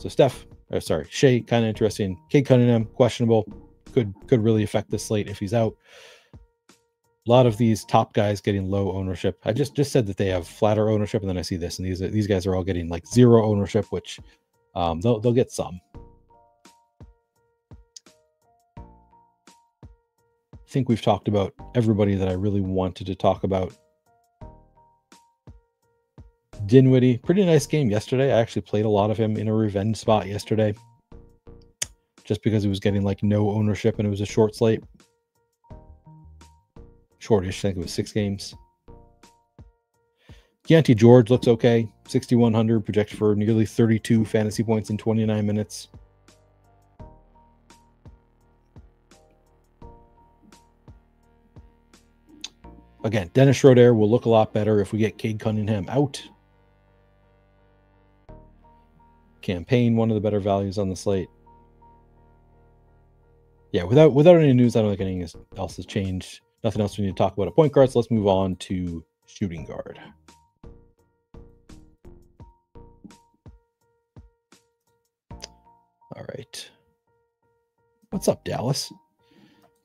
Speaker 1: So Shai, kind of interesting. Cade Cunningham, questionable. Could really affect the slate if he's out. A lot of these top guys getting low ownership. I just said that they have flatter ownership, and then I see this, and these guys are all getting like zero ownership, which they'll get some. think we've talked about everybody that I really wanted to talk about. Dinwiddie, pretty nice game yesterday. I actually played a lot of him in a revenge spot yesterday, just because he was getting like no ownership and it was a short slate. Shortish, I think it was 6 games. Keontae George looks okay. 6,100, projected for nearly 32 fantasy points in 29 minutes. Again, Dennis Schroeder will look a lot better if we get Cade Cunningham out. Campaign, one of the better values on the slate. Yeah, without any news, I don't think anything else has changed. Nothing else we need to talk about at point guard, so let's move on to shooting guard. All right. What's up, Dallas?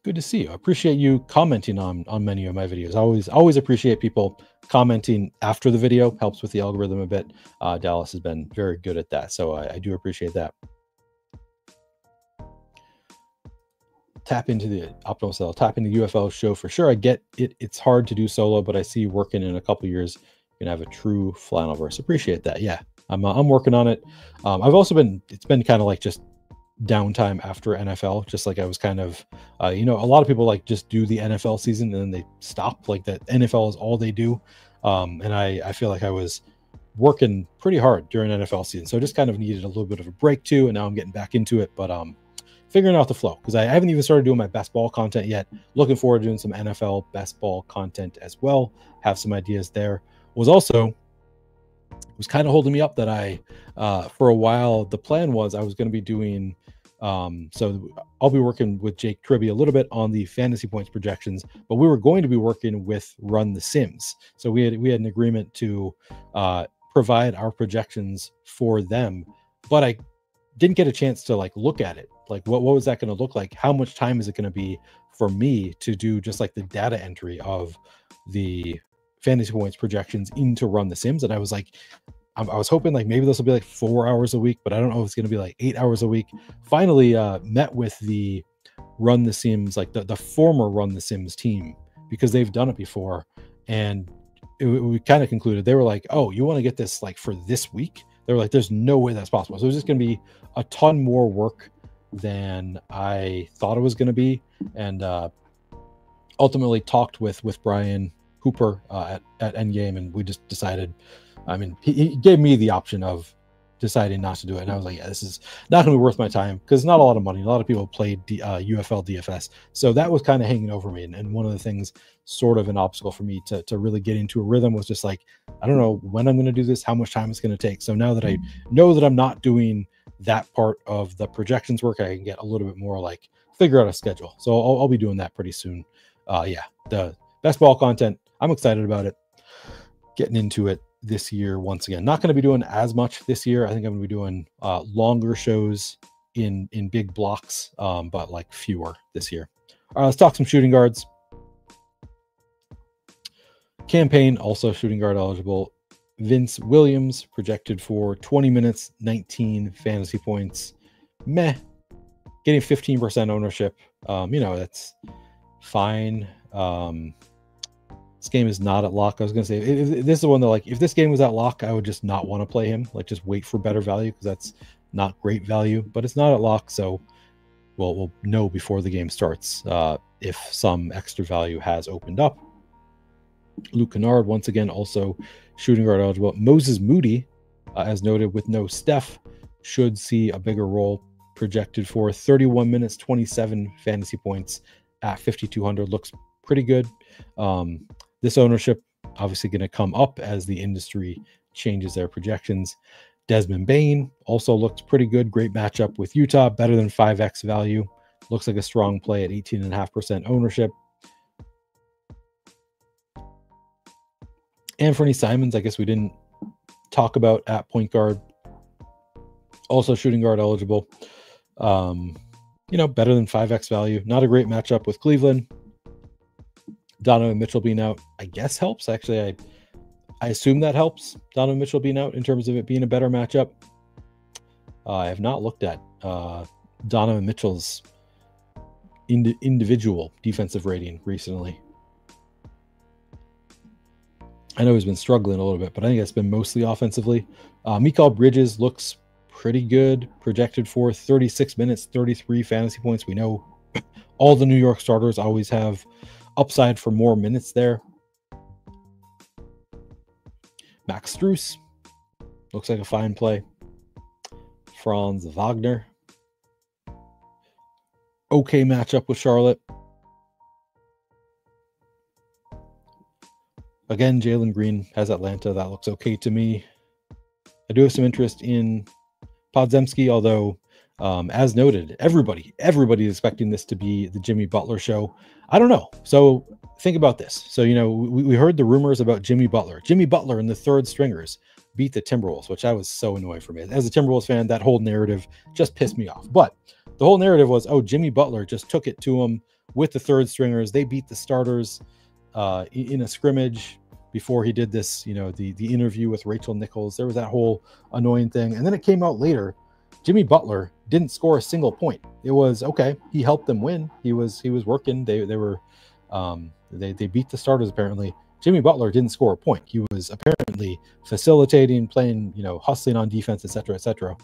Speaker 1: Good to see you. I appreciate you commenting on many of my videos. Always appreciate people commenting after the video. Helps with the algorithm a bit. Dallas has been very good at that, so I do appreciate that. Tap into the optimal cell, tap into the UFL show for sure. I get it. It's hard to do solo, but I see working in a couple years, you can have a true flannelverse. Appreciate that. Yeah, I'm working on it. I've also been, it's been kind of like just downtime after NFL, just like I was kind of, you know, a lot of people like just do the NFL season and then they stop. Like that NFL is all they do. And I feel like I was working pretty hard during NFL season, so I just kind of needed a little bit of a break too. And now I'm getting back into it, but figuring out the flow, because I haven't even started doing my best ball content yet. Looking forward to doing some NFL best ball content as well. Have some ideas there. Was kind of holding me up that I, for a while, the plan was I was going to be doing, so I'll be working with Jake Tribby a little bit on the fantasy points projections, but we were going to be working with Run the Sims. So we had an agreement to provide our projections for them, but I didn't get a chance to like look at it. Like what was that going to look like? How much time is it going to be for me to do just like the data entry of the fantasy points projections into Run the Sims? And I was like, I was hoping like maybe this will be like 4 hours a week, but I don't know if it's going to be like 8 hours a week. Finally met with the Run the Sims, like the former Run the Sims team, because they've done it before. And we kind of concluded, they were like, oh, you want to get this like for this week? They were like, there's no way that's possible. So it's just going to be a ton more work than I thought it was going to be. And ultimately talked with Brian Hooper at Endgame, and we just decided, I mean, he gave me the option of deciding not to do it. And I was like, yeah, this is not going to be worth my time, because it's not a lot of money. A lot of people played UFL DFS. So that was kind of hanging over me. And one of the things, sort of an obstacle for me to really get into a rhythm, was just like, I don't know when I'm going to do this, how much time it's going to take. So now that I know that I'm not doing that part of the projections work, I can get a little bit more like figure out a schedule. So I'll be doing that pretty soon. Yeah, the best ball content, I'm excited about it. Getting into it this year once again. Not going to be doing as much this year. I think I'm going to be doing longer shows in big blocks, but like fewer this year. All right, let's talk some shooting guards. Campaign, also shooting guard eligible. Vince Williams, projected for 20 minutes, 19 fantasy points. Meh. Getting 15% ownership. You know, that's fine. This game is not at lock. I was going to say, if this is the one that, like, if this game was at lock, I would just not want to play him. Like, just wait for better value, because that's not great value. But it's not at lock, so we'll know before the game starts if some extra value has opened up. Luke Kennard, once again, also shooting guard eligible. Moses Moody, as noted, with no Steph, should see a bigger role. Projected for 31 minutes, 27 fantasy points at 5,200. Looks pretty good. This ownership obviously going to come up as the industry changes their projections. Desmond Bane also looks pretty good. Great matchup with Utah. Better than 5x value. Looks like a strong play at 18.5% ownership. Anthony Simons, I guess we didn't talk about at point guard. Also shooting guard eligible. You know, better than 5x value. Not a great matchup with Cleveland. Donovan Mitchell being out, I guess, helps. Actually, I assume that helps. Donovan Mitchell being out in terms of it being a better matchup. I have not looked at Donovan Mitchell's individual defensive rating recently. I know he's been struggling a little bit, but I think it's been mostly offensively. Mikal Bridges looks pretty good, projected for 36 minutes, 33 fantasy points. We know all the New York starters always have upside for more minutes there. Max Strus looks like a fine play. Franz Wagner. Okay matchup with Charlotte. Again, Jalen Green has Atlanta. That looks okay to me. I do have some interest in Podziemski, although, as noted, everybody is expecting this to be the Jimmy Butler show. I don't know. So think about this. So, you know, we heard the rumors about Jimmy Butler. Jimmy Butler and the third stringers beat the Timberwolves, which I was so annoying for me. As a Timberwolves fan, that whole narrative just pissed me off. But the whole narrative was, oh, Jimmy Butler just took it to him with the third stringers. They beat the starters in a scrimmage before he did this, you know, the interview with Rachel Nichols. There was that whole annoying thing. And then it came out later, Jimmy Butler didn't score a single point. It was, okay, he helped them win. He was working. They beat the starters apparently. Jimmy Butler didn't score a point. He was apparently facilitating, playing, you know, hustling on defense, etc., etc.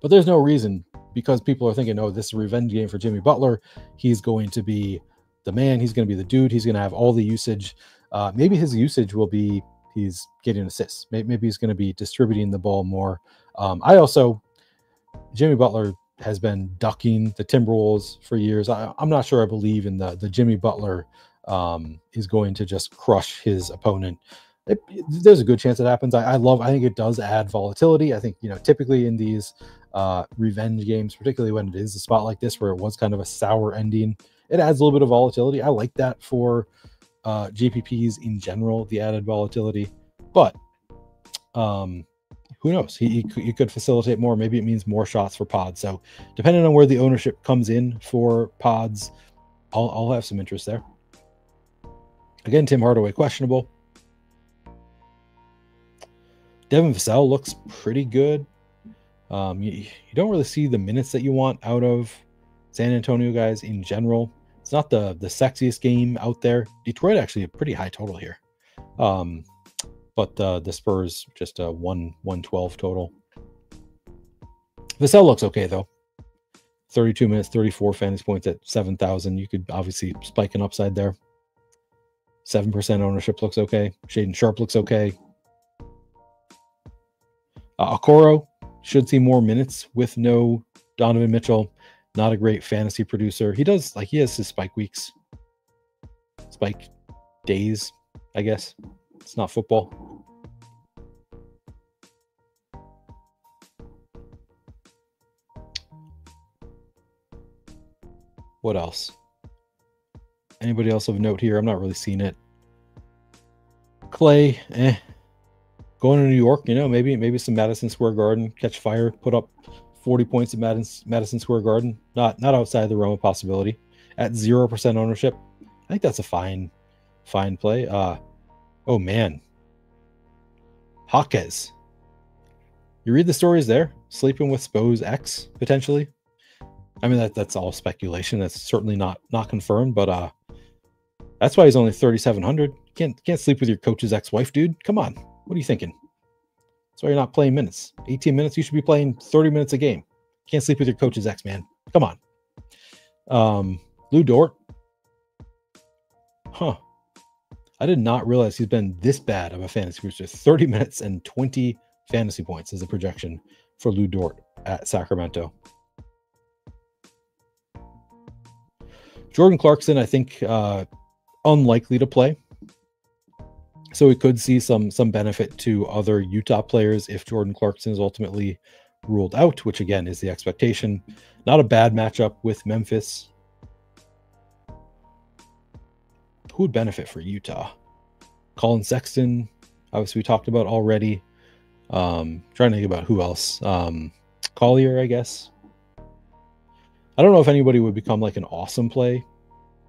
Speaker 1: But there's no reason, because people are thinking, oh, this is a revenge game for Jimmy Butler. He's going to be the man. He's going to be the dude. He's going to have all the usage. Maybe his usage will be he's getting assists. Maybe he's going to be distributing the ball more. Jimmy Butler has been ducking the Timberwolves for years. I'm not sure I believe in the Jimmy Butler is going to just crush his opponent. There's a good chance it happens. I think it does add volatility. I think, you know, typically in these revenge games, particularly when it is a spot like this where it was kind of a sour ending, it adds a little bit of volatility. I like that for GPPs in general, the added volatility. But who knows? He could facilitate more. Maybe it means more shots for pods. So depending on where the ownership comes in for pods, I'll have some interest there. Again, Tim Hardaway questionable. Devin Vassell looks pretty good. You don't really see the minutes that you want out of San Antonio guys in general. It's not the sexiest game out there. Detroit actually a pretty high total here. But the Spurs just a 112 total. Vassell looks okay though. 32 minutes, 34 fantasy points at 7,000. You could obviously spike an upside there. 7% ownership looks okay. Shaden Sharp looks okay. Okoro should see more minutes with no Donovan Mitchell. Not a great fantasy producer. He has his spike weeks. Spike days, I guess. It's not football. What else? Anybody else of note here? I'm not really seeing it. Clay, going to New York, you know, maybe some Madison Square Garden, catch fire, put up 40 points at Madison Square Garden. Not outside the realm of possibility. At 0% ownership, I think that's a fine play. Oh man, Jaquez. You read the stories there. Sleeping with Spo's ex potentially. I mean that's all speculation. That's certainly not confirmed, but that's why he's only 3,700. Can't sleep with your coach's ex-wife, dude. Come on, what are you thinking? That's why you're not playing minutes. 18 minutes. You should be playing 30 minutes a game. Can't sleep with your coach's ex, man. Come on. Lou Dort. Huh. I did not realize he's been this bad of a fantasy producer. 30 minutes and 20 fantasy points is the projection for Lou Dort at Sacramento. Jordan Clarkson, I think, unlikely to play. So we could see some benefit to other Utah players if Jordan Clarkson is ultimately ruled out, which again is the expectation. Not a bad matchup with Memphis. Who would benefit for Utah? Colin Sexton, obviously we talked about already. Trying to think about who else. Collier, I guess. I don't know if anybody would become like an awesome play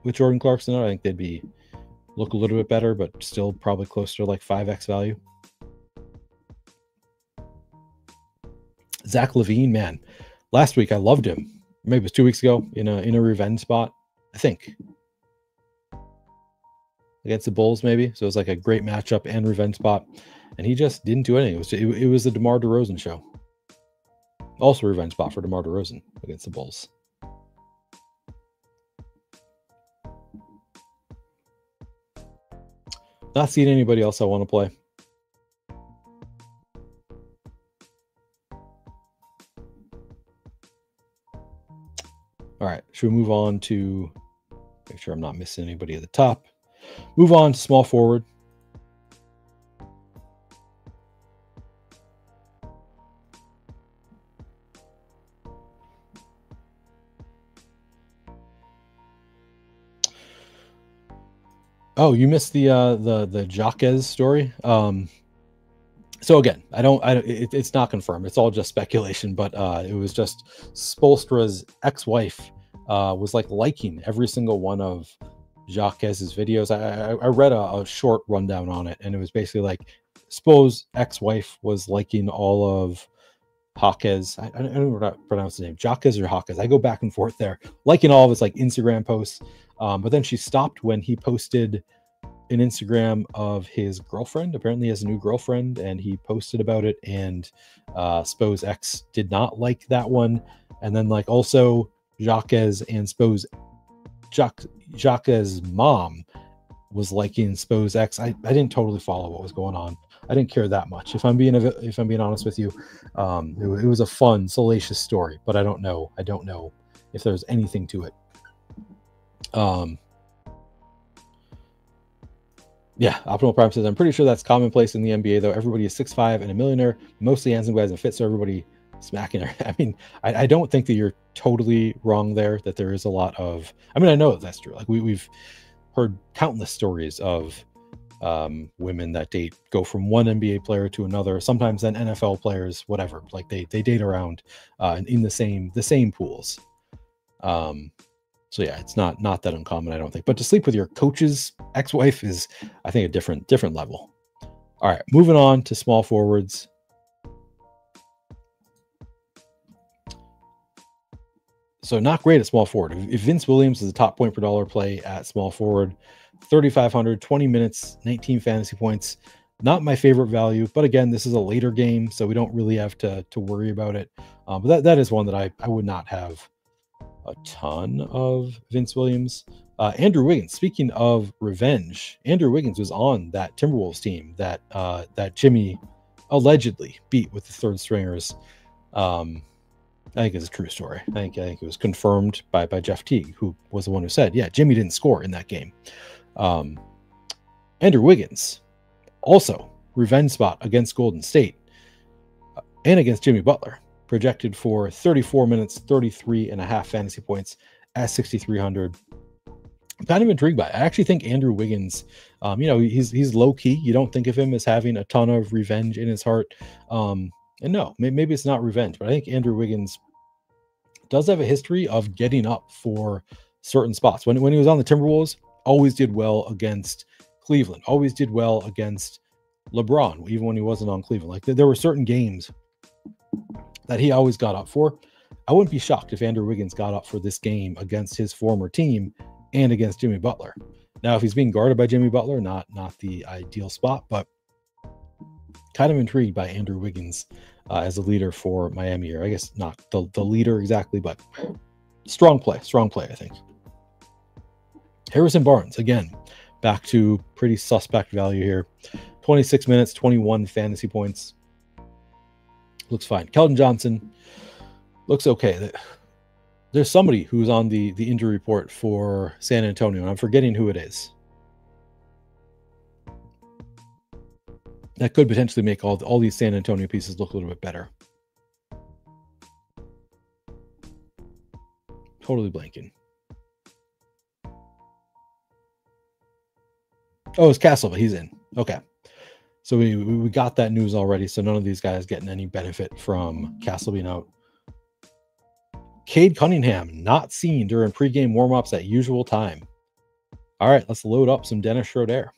Speaker 1: with Jordan Clarkson. I think they'd look a little bit better, but still probably closer to like 5x value. Zach LaVine, man. Last week I loved him. maybe it was 2 weeks ago in a revenge spot, I think, against the Bulls, maybe. So it was like a great matchup and revenge spot, and he just didn't do anything. It was the DeMar DeRozan show. Also a revenge spot for DeMar DeRozan against the Bulls. Not seeing anybody else I want to play. All right, should we move on to make sure I'm not missing anybody at the top? Move on to small forward. Oh, you missed the Jaquez story. So again, it's not confirmed. It's all just speculation, but it was just Spoelstra's ex-wife was like liking every single one of Jaquez's videos. I read a short rundown on it, and it was basically like Spo's ex-wife was liking all of Jaquez. I don't know how to pronounce the name, Jaquez or Jaquez. I go back and forth there, liking all of his like Instagram posts. But then she stopped when he posted an Instagram of his girlfriend. Apparently he has a new girlfriend, and he posted about it, and Spo's ex did not like that one. And then like also Jaquez and Spo's Jaquez's mom was liking Spo's ex. I didn't totally follow what was going on. I didn't care that much. If I'm being honest with you, it was a fun, salacious story, but I don't know if there's anything to it. Yeah, Optimal Prime says, I'm pretty sure that's commonplace in the NBA, though. Everybody is 6'5" and a millionaire, mostly handsome guys and fit, so everybody smacking her. I mean, I don't think that you're totally wrong there, that there is a lot of, I mean, I know that's true. Like we've heard countless stories of women that go from one NBA player to another, sometimes then NFL players, whatever. Like they date around in the same pools. So yeah, it's not that uncommon, I don't think. But to sleep with your coach's ex-wife is, I think, a different level. All right, moving on to small forwards. So not great at small forward. If Vince Williams is the top point per dollar play at small forward, 3,500, 20 minutes, 19 fantasy points. Not my favorite value, but again, this is a later game, so we don't really have to worry about it. But that is one that I would not have a ton of Vince Williams. Andrew Wiggins, speaking of revenge, Andrew Wiggins was on that Timberwolves team that Jimmy allegedly beat with the third stringers. I think it's a true story. I think it was confirmed by Jeff Teague, who was the one who said, yeah, Jimmy didn't score in that game. Andrew Wiggins, also revenge spot against Golden State and against Jimmy Butler, projected for 34 minutes, 33 and a half fantasy points at 6,300. I'm kind of intrigued by it. I actually think Andrew Wiggins, he's low key. You don't think of him as having a ton of revenge in his heart. And no, maybe it's not revenge, but I think Andrew Wiggins does have a history of getting up for certain spots. When he was on the Timberwolves, always did well against Cleveland, always did well against LeBron, even when he wasn't on Cleveland. Like there were certain games that he always got up for. I wouldn't be shocked if Andrew Wiggins got up for this game against his former team and against Jimmy Butler. Now, if he's being guarded by Jimmy Butler, not the ideal spot, but kind of intrigued by Andrew Wiggins as a leader for Miami here. I guess not the leader exactly, but strong play, I think. Harrison Barnes, again, back to pretty suspect value here. 26 minutes, 21 fantasy points. Looks fine. Keldon Johnson looks okay. There's somebody who's on the injury report for San Antonio, and I'm forgetting who it is. That could potentially make all these San Antonio pieces look a little bit better. Totally blanking. Oh, it's Castle, but he's in. Okay. So we got that news already, so none of these guys getting any benefit from Castle being out. Cade Cunningham, not seen during pregame warmups at usual time. All right, let's load up some Dennis Schroeder.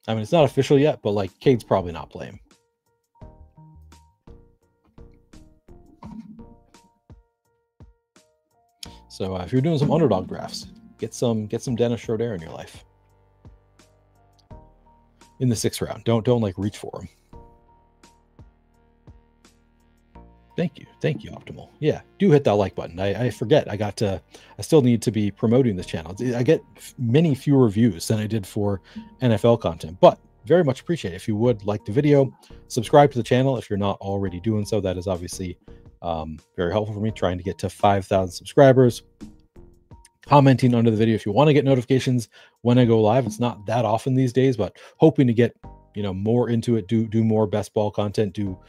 Speaker 1: I mean, it's not official yet, but like Cade's probably not playing. So if you're doing some underdog drafts, get some Dennis Schroeder in your life in the 6th round. Don't like reach for him. Thank you, Optimal. Yeah, do hit that like button. I forget. I still need to be promoting this channel. I get many fewer views than I did for NFL content, but very much appreciate it. If you would like the video, subscribe to the channel if you're not already doing so. That is obviously very helpful for me, trying to get to 5,000 subscribers. Commenting under the video if you want to get notifications when I go live. It's not that often these days, but hoping to get more into it. Do more best ball content. Do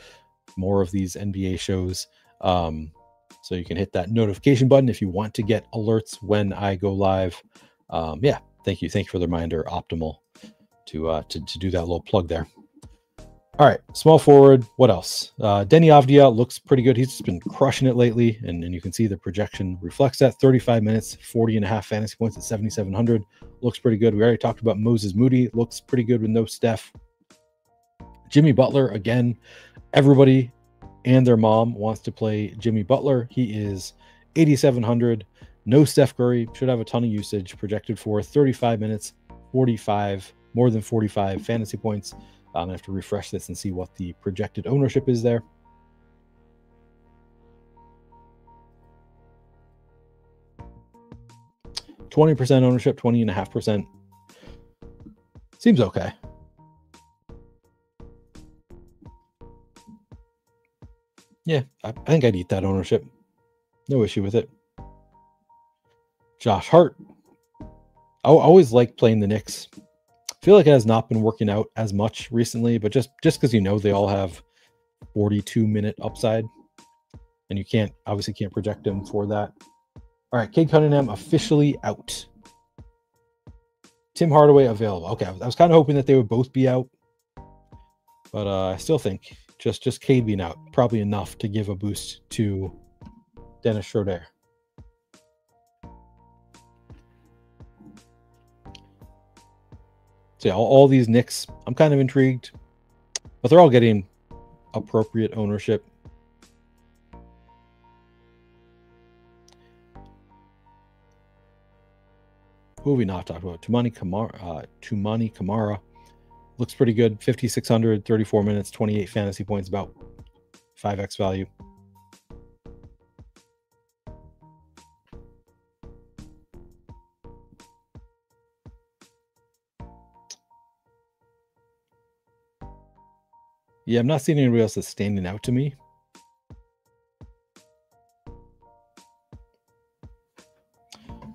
Speaker 1: more of these NBA shows. So you can hit that notification button if you want to get alerts when I go live. Yeah, thank you for the reminder, Optimal, to do that little plug there. All right, small forward. What else? Deni Avdija looks pretty good. He's just been crushing it lately, and you can see the projection reflects that. 35 minutes, 40.5 fantasy points at 7,700. Looks pretty good. We already talked about Moses Moody. Looks pretty good with no Steph. Jimmy Butler, again, everybody and their mom wants to play Jimmy Butler. He is 8,700. No Steph Curry. Should have a ton of usage. Projected for 35 minutes, more than 45 fantasy points. I'm gonna have to refresh this and see what the projected ownership is there. %20 ownership, 20.5%. Seems okay. Yeah, I think I'd eat that ownership. No issue with it. Josh Hart. I always like playing the Knicks. I feel like it has not been working out as much recently, but just because they all have 42-minute upside, and you obviously can't project them for that. All right, Cade Cunningham officially out. Tim Hardaway available. Okay, I was kind of hoping that they would both be out, but I still think just Cade being out probably enough to give a boost to Dennis Schroeder. So yeah, all these Knicks, I'm kind of intrigued, but they're all getting appropriate ownership. Who have we not talked about? Tumani Kamara looks pretty good. 5,600, 34 minutes, 28 fantasy points, about 5x value. Yeah, I'm not seeing anybody else that's standing out to me.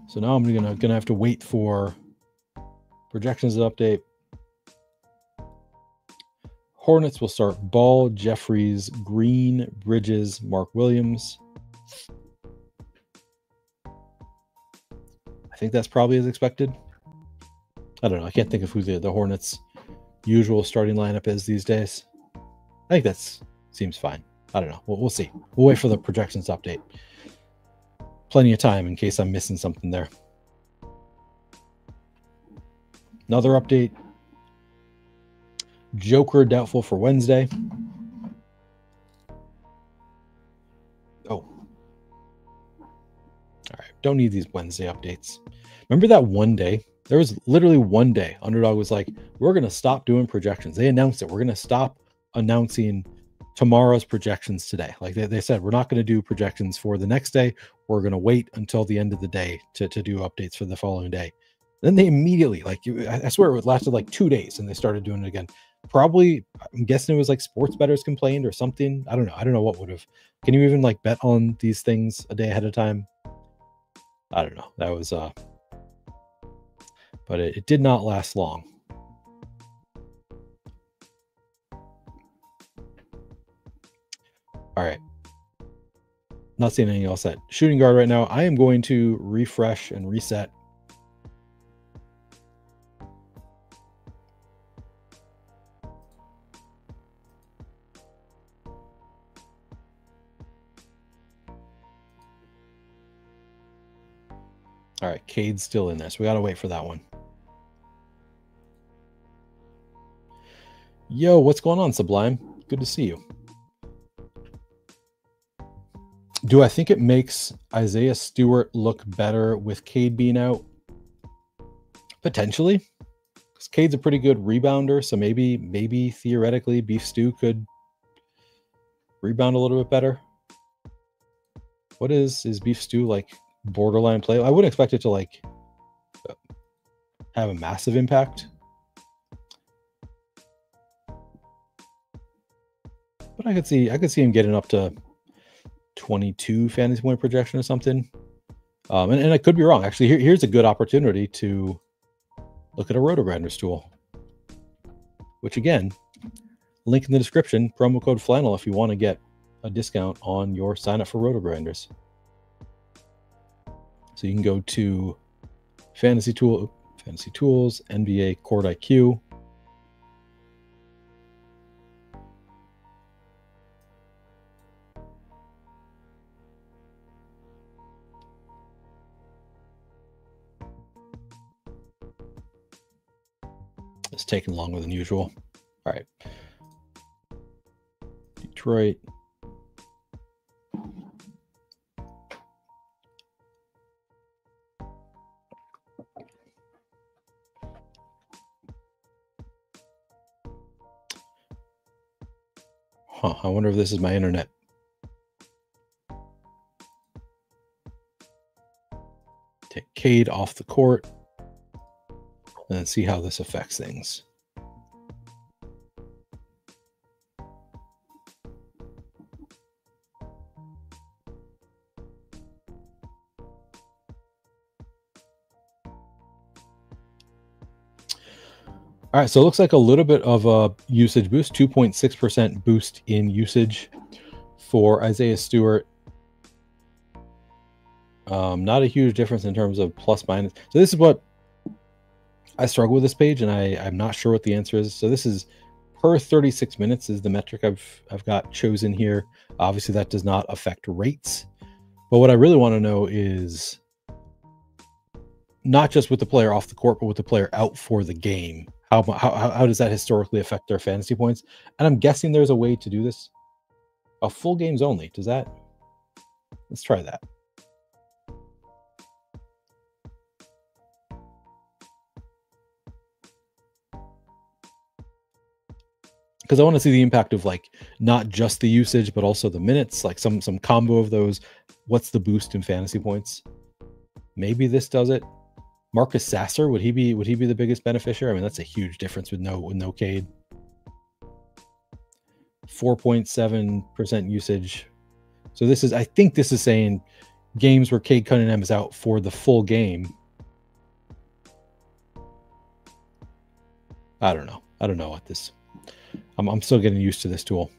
Speaker 1: So now I'm gonna have to wait for projections to update. Hornets will start Ball, Jeffries, Green, Bridges, Mark Williams. I think that's probably as expected. I don't know. I can't think of who the Hornets' usual starting lineup is these days. I think that seems fine. I don't know. We'll see. We'll wait for the projections to update. Plenty of time in case I'm missing something there. Another update. Joker doubtful for Wednesday. Oh. All right. Don't need these Wednesday updates. Remember that one day? There was literally one day Underdog was like, we're going to stop doing projections. They announced it. We're going to stop announcing tomorrow's projections today. Like they said, we're not going to do projections for the next day. We're going to wait until the end of the day to do updates for the following day. Then they immediately, like, I swear it lasted like 2 days and they started doing it again. Probably, I'm guessing it was like sports bettors complained or something. I don't know. I don't know what would have. Can you even like bet on these things a day ahead of time? I don't know. That was, but it did not last long. All right. Not seeing anything else at shooting guard right now. I am going to refresh and reset. All right, Cade's still in there, so we got to wait for that one. Yo, what's going on, Sublime? Good to see you. Do I think it makes Isaiah Stewart look better with Cade being out? Potentially. Because Cade's a pretty good rebounder, so maybe theoretically Beef Stew could rebound a little bit better. What is Beef Stew like borderline play? I wouldn't expect it to like have a massive impact. But I could see him getting up to 22 fantasy point projection or something. And I could be wrong. Actually, here's a good opportunity to look at a Rotogrinders tool, which again, link in the description, promo code Flannel if you want to get a discount on your sign up for Rotogrinders. So you can go to Fantasy Tools, NBA Court IQ. It's taking longer than usual. All right. Detroit. Huh, I wonder if this is my internet. Take Cade off the court and then see how this affects things. All right, so it looks like a little bit of a usage boost, 2.6% boost in usage for Isaiah Stewart. Not a huge difference in terms of plus minus. So this is what I struggle with this page, and I'm not sure what the answer is. So this is per 36 minutes is the metric I've got chosen here. Obviously, that does not affect rates. But what I really want to know is not just with the player off the court, but with the player out for the game. How does that historically affect their fantasy points? And I'm guessing there's a way to do this. A full games only. Does that? Let's try that. Because I want to see the impact of like not just the usage, but also the minutes, like some combo of those. What's the boost in fantasy points? Maybe this does it. Marcus Sasser, would he be the biggest beneficiary? I mean, that's a huge difference with no Cade. 4.7% usage. So this is, I think this is saying games where Cade Cunningham is out for the full game. I don't know. I don't know what this. I'm still getting used to this tool.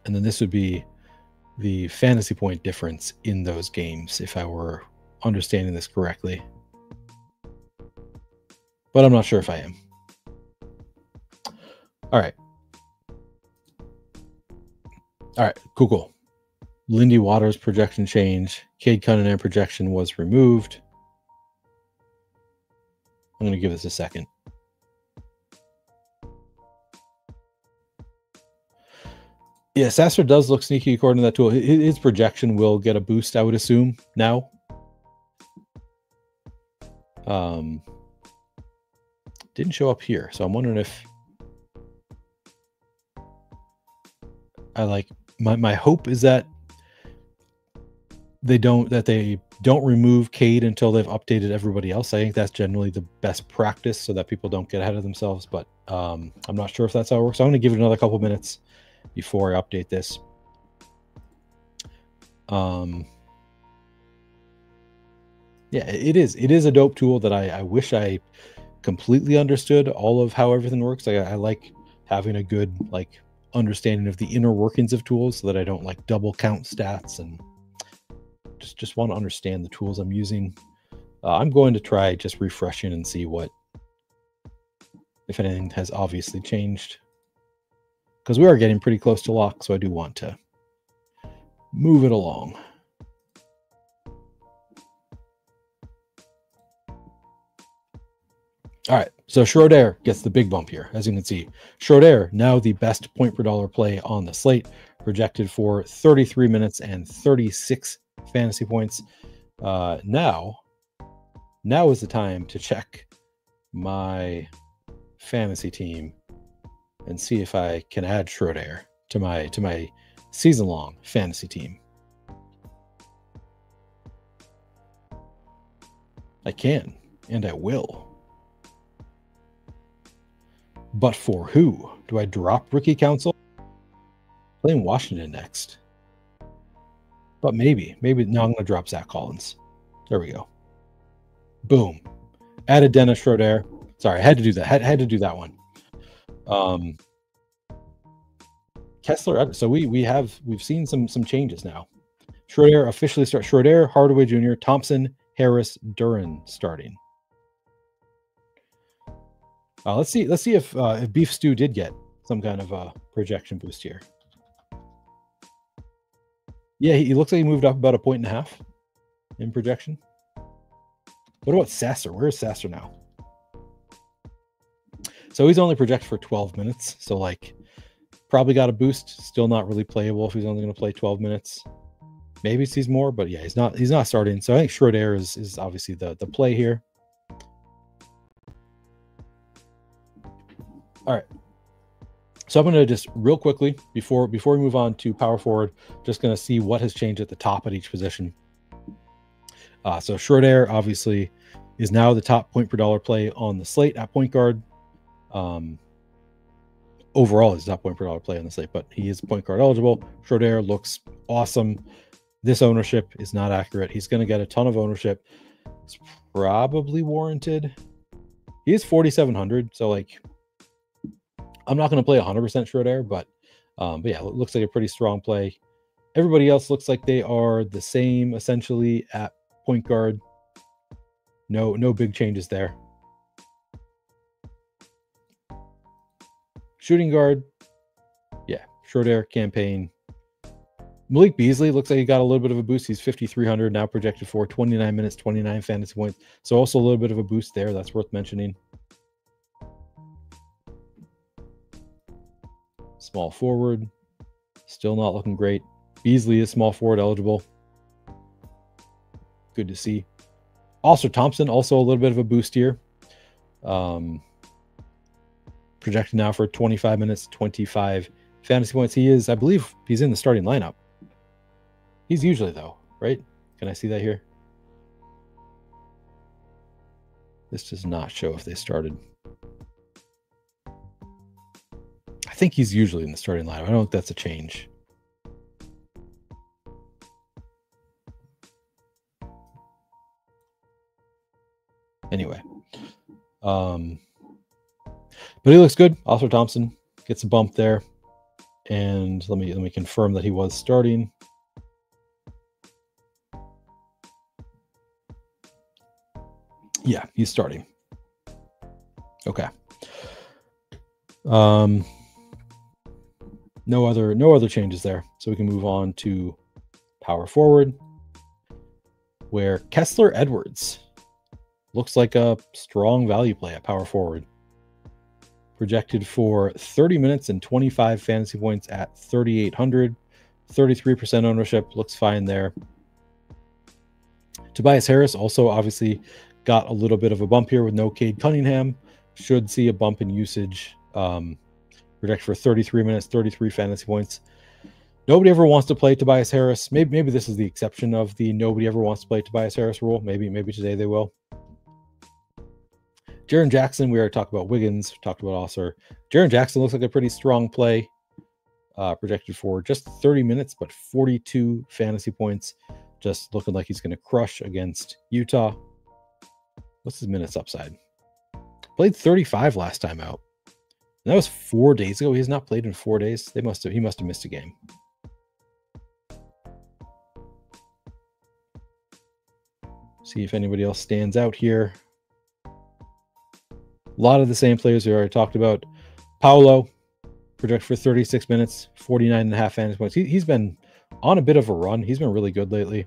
Speaker 1: And then this would be the fantasy point difference in those games if I were understanding this correctly. But I'm not sure if I am. All right. All right, cool. Lindy Waters projection change. Cade Cunningham projection was removed. I'm going to give this a second. Yeah, Sasser does look sneaky according to that tool. His projection will get a boost, I would assume, now. Didn't show up here, so I'm wondering if I like my hope is that they don't remove Cade until they've updated everybody else. I think that's generally the best practice so that people don't get ahead of themselves, but I'm not sure if that's how it works. So I'm going to give it another couple minutes before I update this. Yeah, it is a dope tool that I wish I completely understood all of how everything works. I like having a good like understanding of the inner workings of tools so that I don't like double count stats and just want to understand the tools I'm using. I'm going to try just refreshing and see what, if anything has obviously changed, because we are getting pretty close to lock, so I do want to move it along. All right, so Schroeder gets the big bump here. As you can see, Schroeder now the best point per dollar play on the slate, projected for 33 minutes and 36 fantasy points. Now is the time to check my fantasy team and see if I can add Schroeder to my season-long fantasy team. I can, and I will. But for who? Do I drop Rookie Council? Playing Washington next. But maybe. No, I'm going to drop Zach Collins. There we go. Boom. Added Dennis Schroeder. Sorry, I had to do that. Had to do that one. Kessler. So we've seen some changes now. Schroeder officially starts. Schroeder, Hardaway Jr., Thompson, Harris, Duran starting. Let's see if Beef Stew did get some kind of a projection boost here. Yeah, he looks like he moved up about 1.5 points in projection. What about Sasser? Where is Sasser now? So he's only projected for 12 minutes. So like probably got a boost. Still not really playable if he's only going to play 12 minutes. Maybe it sees more, but yeah, he's not starting. So I think Schroeder is obviously the play here. All right. So I'm going to just real quickly, before we move on to power forward, just going to see what has changed at the top at each position. So Schroeder obviously is now the top point per dollar play on the slate at point guard. Overall, he's top point per dollar play on the slate, but he is point guard eligible. Schroeder looks awesome. This ownership is not accurate. He's going to get a ton of ownership. It's probably warranted. He is 4,700, so like I'm not going to play 100% Schroeder, but yeah, it looks like a pretty strong play. Everybody else looks like they are the same essentially at point guard. No big changes there. Shooting guard, yeah, Schroeder, campaign. Malik Beasley looks like he got a little bit of a boost. He's 5,300 now, projected for 29 minutes, 29 fantasy points. So also a little bit of a boost there. That's worth mentioning. Small forward, still not looking great. Beasley is small forward eligible. Good to see. Also, Thompson, also a little bit of a boost here. Projected now for 25 minutes, 25 fantasy points. He is, I believe, he's in the starting lineup. He's usually, though, right? Can I see that here? This does not show if they started. I think he's usually in the starting lineup. I don't think that's a change. Anyway. But he looks good. Oscar Thompson gets a bump there. And let me confirm that he was starting. Yeah, he's starting. Okay. No other changes there. So we can move on to power forward, where Kessler Edwards looks like a strong value play at power forward. Projected for 30 minutes and 25 fantasy points at 3,800. 33% ownership. Looks fine there. Tobias Harris also obviously got a little bit of a bump here with no Cade Cunningham. Should see a bump in usage. Projected for 33 minutes, 33 fantasy points. Nobody ever wants to play Tobias Harris. Maybe this is the exception of the nobody ever wants to play Tobias Harris rule. Maybe today they will. Jaren Jackson, we already talked about Wiggins, talked about Osser. Jaren Jackson looks like a pretty strong play. Projected for just 30 minutes, but 42 fantasy points. Just looking like he's going to crush against Utah. What's his minutes upside? Played 35 last time out. And that was 4 days ago. He has not played in 4 days. He must have missed a game. See if anybody else stands out here. A lot of the same players we already talked about. Paolo, projected for 36 minutes, 49.5 fantasy points. He's been on a bit of a run. He's been really good lately.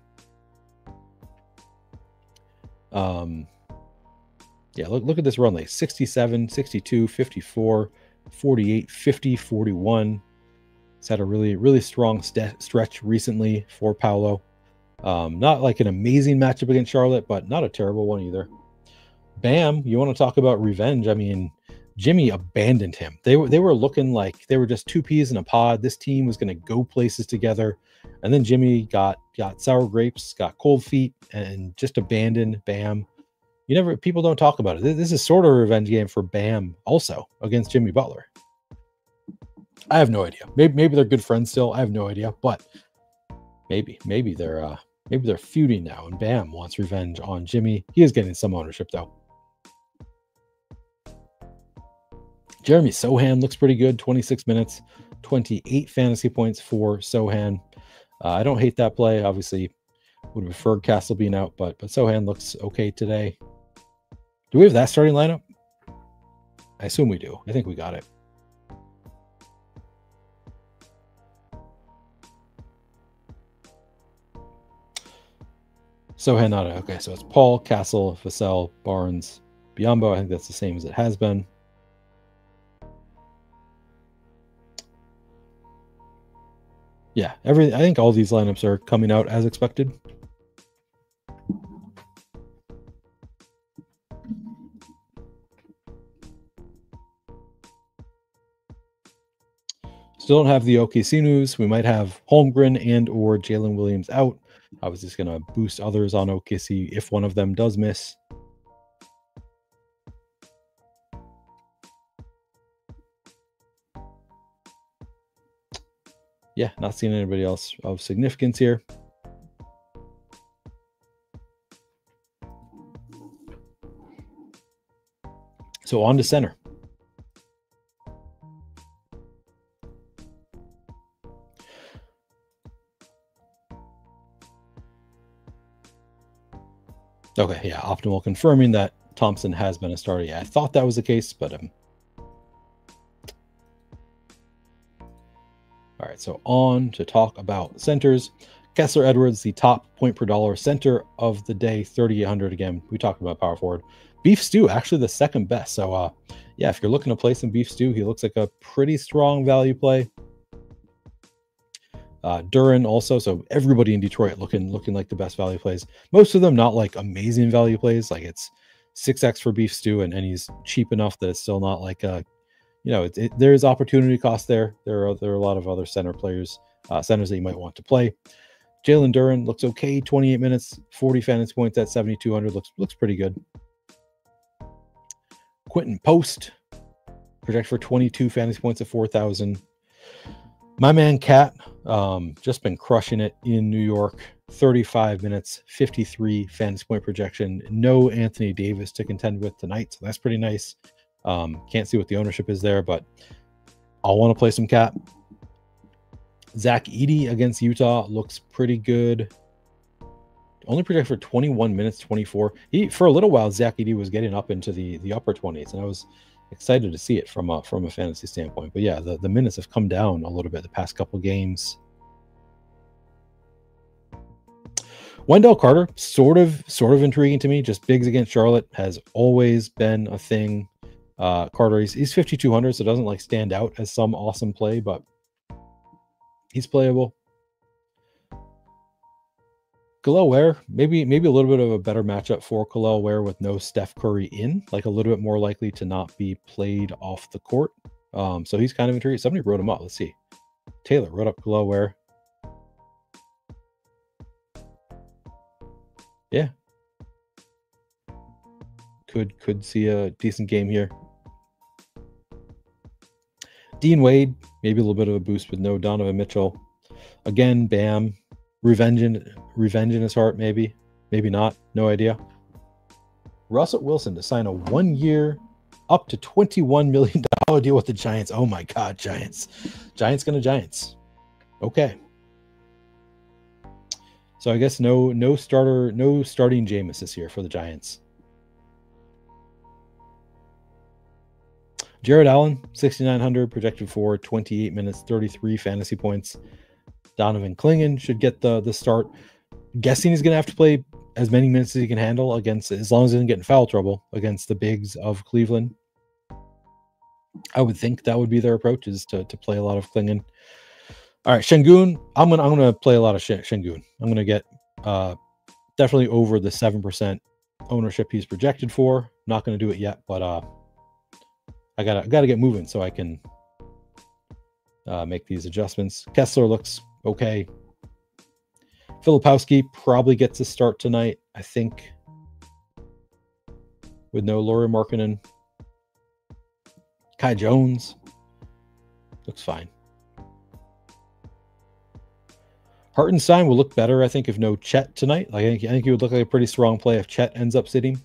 Speaker 1: Yeah, look at this run rate. 67, 62, 54, 48, 50, 41. He's had a really strong stretch recently for Paolo. Not like an amazing matchup against Charlotte, but not a terrible one either. Bam, you want to talk about revenge? I mean, Jimmy abandoned him. They were looking like they were just two peas in a pod. This team was going to go places together, and then Jimmy got sour grapes, got cold feet, and just abandoned Bam. People don't talk about it. This is sort of a revenge game for Bam also against Jimmy Butler. I have no idea. Maybe they're good friends still. I have no idea, but maybe they're feuding now, and Bam wants revenge on Jimmy. He is getting some ownership though. Jeremy Sohan looks pretty good. 26 minutes, 28 fantasy points for Sohan. I don't hate that play. Obviously, would have preferred Castle being out, but Sohan looks okay today. Do we have that starting lineup? I assume we do. I think we got it. Sohan not okay. So it's Paul, Castle, Vassell, Barnes, Biyombo. I think that's the same as it has been. Yeah, I think all these lineups are coming out as expected. Still don't have the OKC news. We might have Holmgren and or Jalen Williams out. I was just going to boost others on OKC if one of them does miss. Yeah, not seeing anybody else of significance here. So on to center. Okay, yeah, Optimal confirming that Thompson has been a starter. Yeah, I thought that was the case, but all right, so on to talk about centers. Kessler Edwards, the top point per dollar center of the day, 3,800 again. We talked about power forward. Beef Stew, actually the second best. So yeah, if you're looking to play some Beef Stew, he looks like a pretty strong value play. Duran also, so everybody in Detroit looking like the best value plays. Most of them not like amazing value plays, like it's 6x for Beef Stew, and he's cheap enough that it's still not like a, there's opportunity cost there. There are a lot of other center players, centers that you might want to play. Jalen Duran looks okay, 28 minutes, 40 fantasy points at 7,200, looks pretty good. Quentin Post, project for 22 fantasy points at 4,000. My man Cat, just been crushing it in New York. 35 minutes, 53 fantasy point projection. No Anthony Davis to contend with tonight, so that's pretty nice. Can't see what the ownership is there, but I'll want to play some Cat. Zach Edey against Utah looks pretty good. Only project for 21 minutes, 24. For a little while, Zach Edey was getting up into the upper 20s, and I was excited to see it from a fantasy standpoint. But yeah, the minutes have come down a little bit the past couple games. Wendell Carter, sort of intriguing to me. Just bigs against Charlotte has always been a thing. Carter, he's 5,200, so it doesn't like stand out as some awesome play, but he's playable. Khalil Ware, maybe a little bit of a better matchup for Khalil Ware with no Steph Curry in, like a little bit more likely to not be played off the court. So he's kind of intriguing. Somebody wrote him up. Let's see. Taylor wrote up Khalil Ware. Yeah. Could see a decent game here. Dean Wade, maybe a little bit of a boost with no Donovan Mitchell. Again, Bam. Revenge in his heart, maybe not, no idea. Russell Wilson to sign a 1-year, up to $21 million deal with the Giants. Oh my God, Giants gonna Giants. Okay. So I guess no starting Jameis this year for the Giants. Jared Allen, 6,900, projected for 28 minutes, 33 fantasy points. Donovan Clingan should get the start. Guessing he's going to have to play as many minutes as he can handle against, as long as he doesn't get in foul trouble against the bigs of Cleveland. I would think that would be their approach, is to play a lot of Klingon. All right, Şengün. I'm gonna play a lot of Şengün. I'm gonna get definitely over the 7% ownership he's projected for. Not gonna do it yet, but I gotta get moving so I can make these adjustments. Kessler looks okay. Filipowski probably gets a start tonight, I think, with no Lauri Markkanen. Kai Jones looks fine. Hartenstein will look better, I think, if no Chet tonight. Like I think he would look like a pretty strong play if Chet ends up sitting.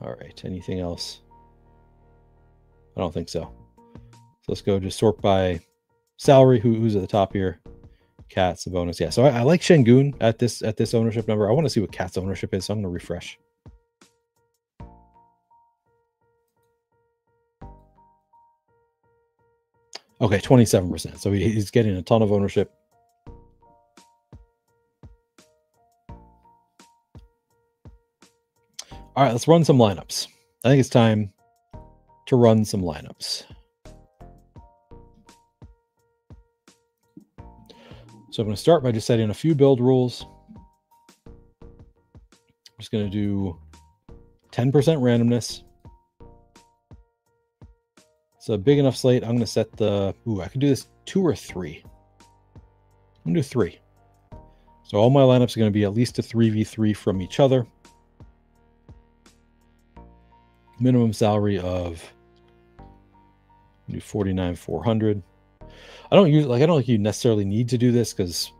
Speaker 1: All right, anything else? I don't think so. So let's go just sort by salary. Who's at the top here? Cat's a bonus. Yeah, so I like Şengün at this ownership number. I want to see what Cat's ownership is, so I'm going to refresh. Okay, 27%. So he's getting a ton of ownership. All right, let's run some lineups. I think it's time to run some lineups. So I'm going to start by just setting a few build rules. I'm just going to do 10% randomness. It's a big enough slate. I'm going to set the... Ooh, I could do this 2 or 3. I'm going to do 3. So all my lineups are going to be at least a 3v3 from each other. Minimum salary of... do 49,400. I don't think you necessarily need to do this, because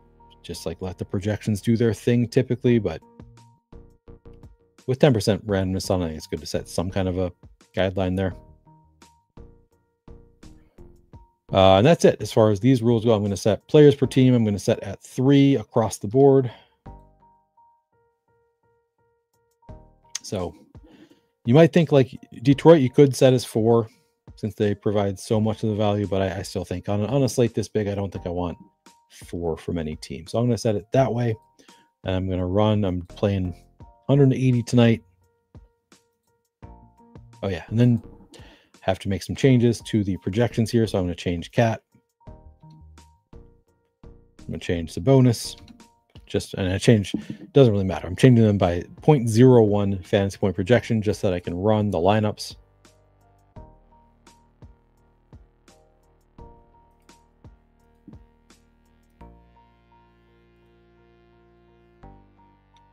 Speaker 1: just like let the projections do their thing typically, but with 10% randomness on, I think it's good to set some kind of a guideline there. And that's it. As far as these rules go, I'm going to set players per team. I'm going to set at 3 across the board. So you might think like Detroit, you could set as 4, since they provide so much of the value, but I still think on a slate this big, I don't think I want 4 from any team. So I'm going to set it that way, and I'm going to run. I'm playing 180 tonight. Oh yeah, and then have to make some changes to the projections here. So I'm going to change Cat. I'm going to change the bonus. And I change, doesn't really matter. I'm changing them by 0.01 fantasy point projection, just so that I can run the lineups.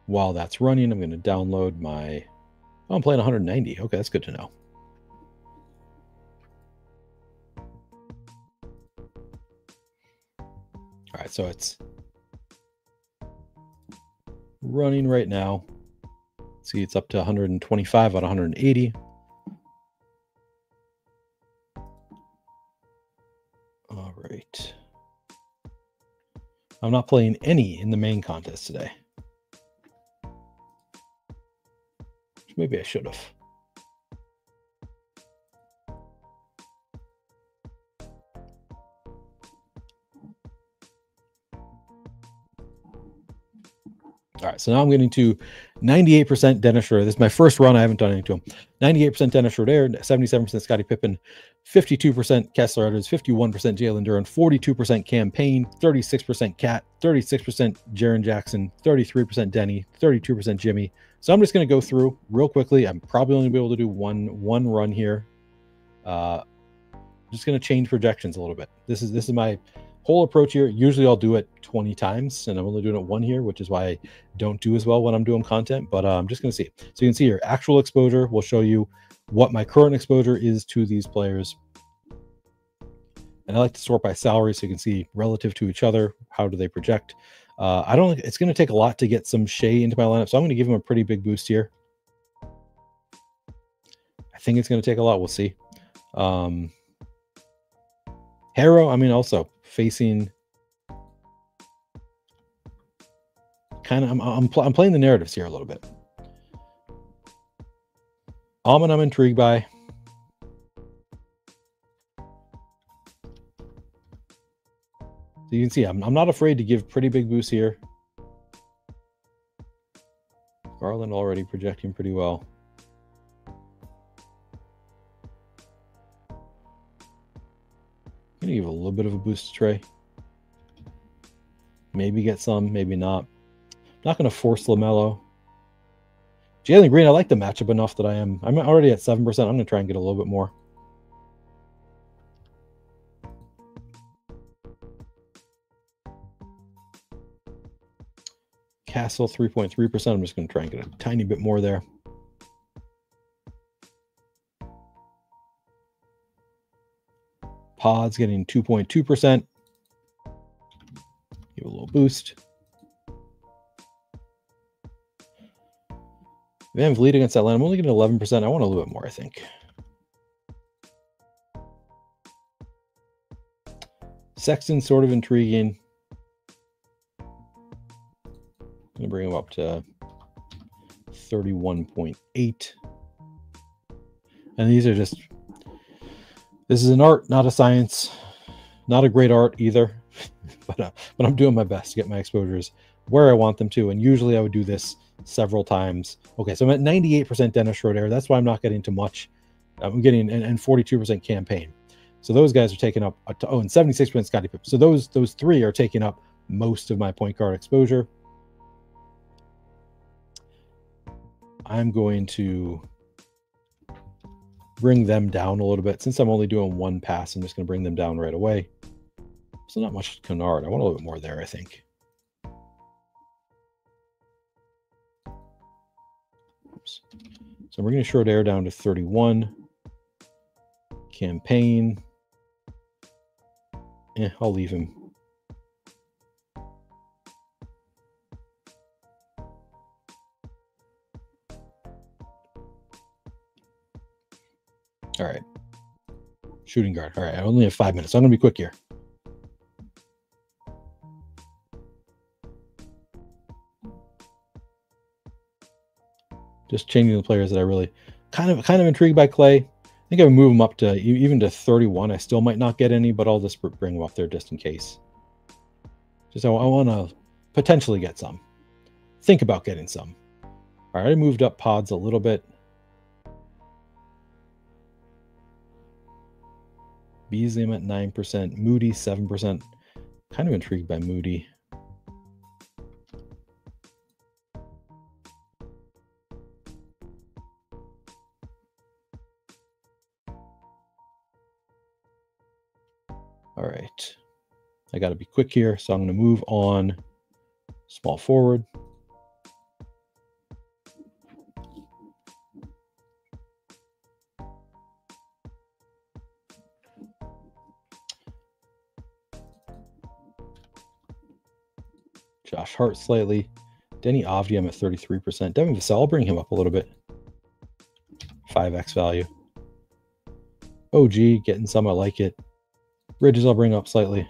Speaker 1: While that's running, I'm going to download my... Oh, I'm playing 190. Okay, that's good to know. All right, so it's running right now. See, it's up to 125 out of 180. All right. I'm not playing any in the main contest today. Maybe I should have. All right, so now I'm getting to 98% Dennis Schroeder. This is my first run. I haven't done anything to him. 98% Dennis Schroeder, 77% Scotty Pippen, 52% Kessler Edwards, 51% Jalen Duren, 42% Campaign, 36% Cat, 36% Jaren Jackson, 33% Deni, 32% Jimmy. So I'm just going to go through real quickly. I'm probably only going to be able to do one run here. Just going to change projections a little bit. This is my whole approach here. Usually I'll do it 20 times, and I'm only doing it 1 here, which is why I don't do as well when I'm doing content. But I'm just going to see. So you can see here, actual exposure will show you what my current exposure is to these players. And I like to sort by salary, so you can see relative to each other, how do they project. I don't think it's going to take a lot to get some Shai into my lineup, so I'm going to give him a pretty big boost here. I think it's going to take a lot. We'll see. Harrow, I mean, also facing kind of, I'm playing the narratives here a little bit. Almond, I'm intrigued by. So you can see I'm not afraid to give pretty big boosts here. Garland already projecting pretty well. I'm going to give a little bit of a boost to Trey. Maybe get some, maybe not. I'm not going to force LaMelo. Jalen Green, I like the matchup enough that I'm already at 7%. I'm going to try and get a little bit more. Castle 3.3%. I'm just going to try and get a tiny bit more there. Pods getting 2.2%. Give a little boost. Van Vliet against Atlanta. I'm only getting 11%. I want a little bit more, I think. Sexton, sort of intriguing. I'm going to bring him up to 31.8. And these are just, this is an art, not a science. Not a great art either. but I'm doing my best to get my exposures where I want them to. And usually I would do this several times. Okay, so I'm at 98% Dennis Schroeder. That's why I'm not getting too much. I'm getting and 42% campaign. So those guys are taking up, and 76% Scotty Pippen. So those three are taking up most of my point guard exposure. I'm going to bring them down a little bit. Since I'm only doing one pass, I'm just going to bring them down right away. So not much Kennard. I want a little bit more there, I think. Oops. So we're going to short air down to 31. Campaign. I'll leave him. All right. Shooting guard. All right. I only have 5 minutes. So I'm going to be quick here. Just changing the players that I really kind of intrigued by. Clay. I think I would move him up to even to 31. I still might not get any, but I'll just bring him up there just in case. Just I want to potentially get some. Think about getting some. All right, I moved up Pods a little bit. Beasley, I'm at 9%. Moody, 7%. Kind of intrigued by Moody. All right. I got to be quick here, so I'm going to move on. Small forward. Josh Hart slightly. Deni Avdija, I'm at 33%. Devin Vassell, I'll bring him up a little bit. 5x value. OG, getting some, I like it. Bridges, I'll bring up slightly.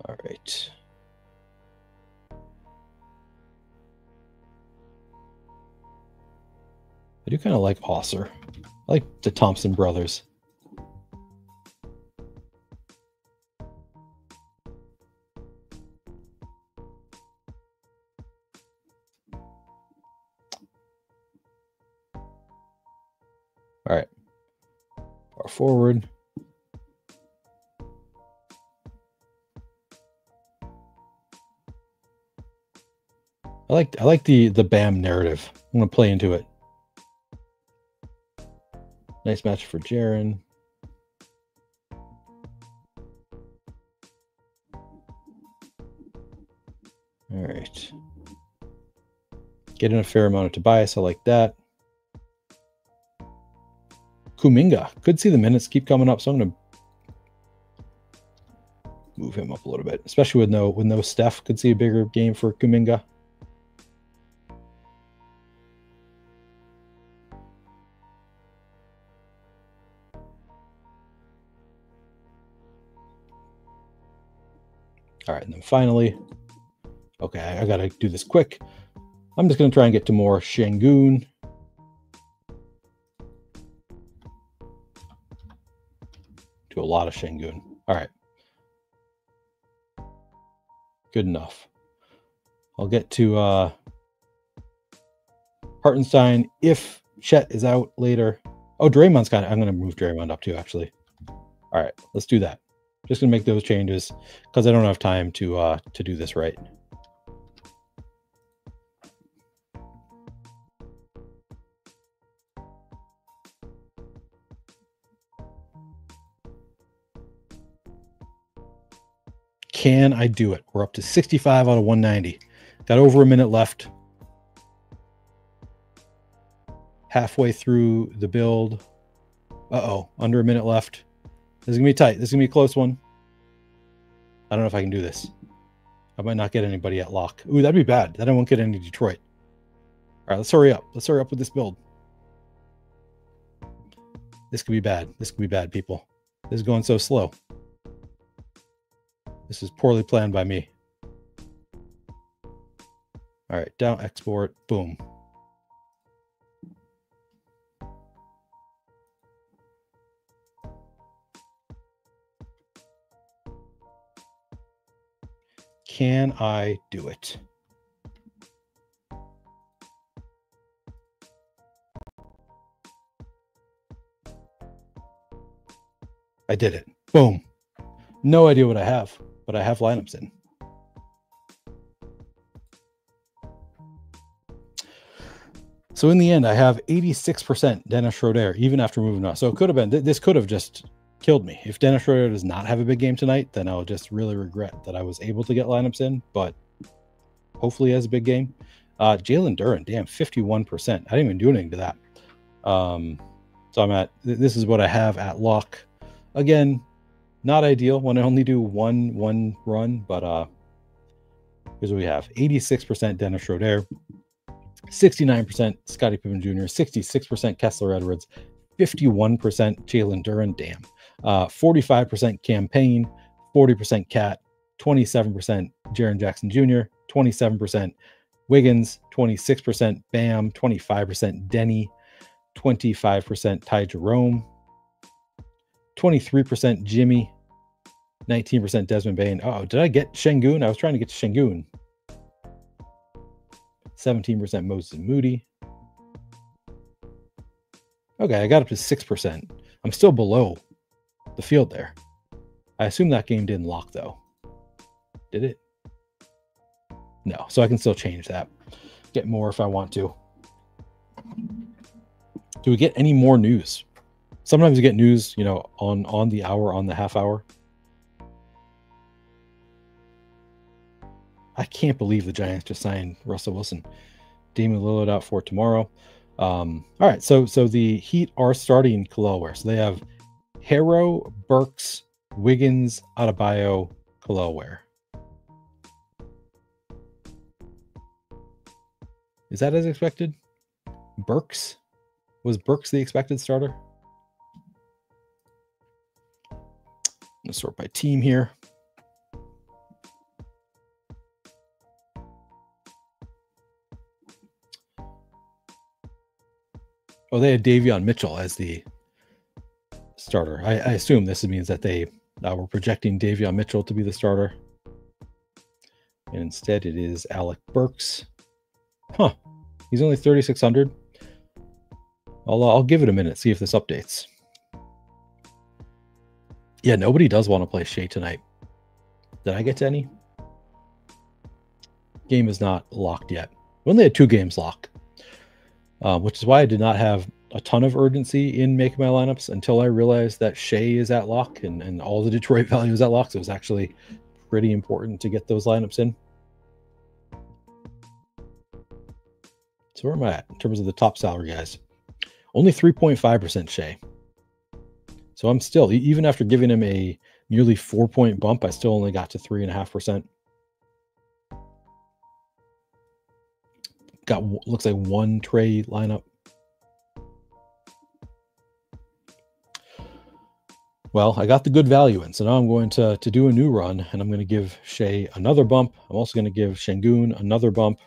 Speaker 1: All right. I do kind of like Osser. I like the Thompson brothers. All right. Far forward. I like the Bam narrative. I'm going to play into it. Nice match for Jaren. All right. Getting a fair amount of Tobias. I like that. Kuminga. Could see the minutes keep coming up, so I'm going to move him up a little bit, especially with no Steph. Could see a bigger game for Kuminga. All right, and then finally, Okay, I got to do this quick. I'm just going to try and get to more Şengün. To a lot of Şengün. All right. Good enough. I'll get to Hartenstein if Chet is out later. Oh, Draymond's I'm going to move Draymond up too, actually. All right, let's do that. Just going to make those changes because I don't have time to do this right. Can I do it? We're up to 65 out of 190. Got over a minute left. Halfway through the build. Uh-oh, under a minute left. This is going to be tight. This is going to be a close one. I don't know if I can do this. I might not get anybody at lock. Ooh, that'd be bad. Then I won't get any Detroit. All right, let's hurry up. Let's hurry up with this build. This could be bad. This could be bad, people. This is going so slow. This is poorly planned by me. All right, down, export, boom. Can I do it? I did it. Boom. No idea what I have, but I have lineups in. So in the end, I have 86% Dennis Schroeder, even after moving on. So it could have been, this could have just killed me. If Dennis Schroeder does not have a big game tonight, then I'll just really regret that I was able to get lineups in, but hopefully he has a big game. Jalen Duren, damn, 51%. I didn't even do anything to that. So I'm at, this is what I have at lock. Again, not ideal when I only do one run, but here's what we have. 86% Dennis Schroeder, 69% Scotty Pippen Jr., 66% Kessler Edwards, 51% Jalen Duren, damn. 45% Campaign, 40% Cat, 27% Jaren Jackson Jr., 27% Wiggins, 26% Bam, 25% Deni, 25% Ty Jerome, 23% Jimmy, 19% Desmond Bane. Oh, did I get Şengün? I was trying to get to Şengün. 17% Moses Moody. Okay, I got up to 6%. I'm still below the field there. I assume that game didn't lock, though. Did it? No, so I can still change that. Get more if I want to. Do we get any more news? Sometimes you get news, you know, on the hour, on the half hour. I can't believe the Giants just signed Russell Wilson. Damian Lillard out for tomorrow. All right, so the Heat are starting Kalaware. So they have Harrow, Burks, Wiggins, Adebayo, Kalaware. Is that as expected? Burks? Was Burks the expected starter? I'm going to sort by team here. Oh, they had Davion Mitchell as the starter. I assume this means that they were projecting Davion Mitchell to be the starter. And instead it is Alec Burks. Huh. He's only 3,600. I'll give it a minute, see if this updates. Yeah, nobody does want to play Shai tonight. Did I get to any? Game is not locked yet. We only had 2 games locked. Which is why I did not have a ton of urgency in making my lineups until I realized that Shai is at lock and all the Detroit value is at lock. So it was actually pretty important to get those lineups in. So where am I at in terms of the top salary guys? Only 3.5% Shai. So I'm still, even after giving him a nearly 4-point bump, I still only got to 3.5%. Got, looks like 1 trade lineup. Well, I got the good value in, so now I'm going to do a new run, and I'm going to give Shai another bump. I'm also going to give Şengün another bump.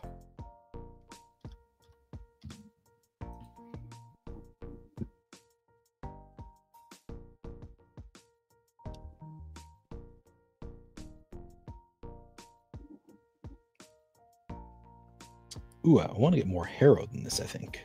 Speaker 1: Ooh, I want to get more Harrow than this, I think.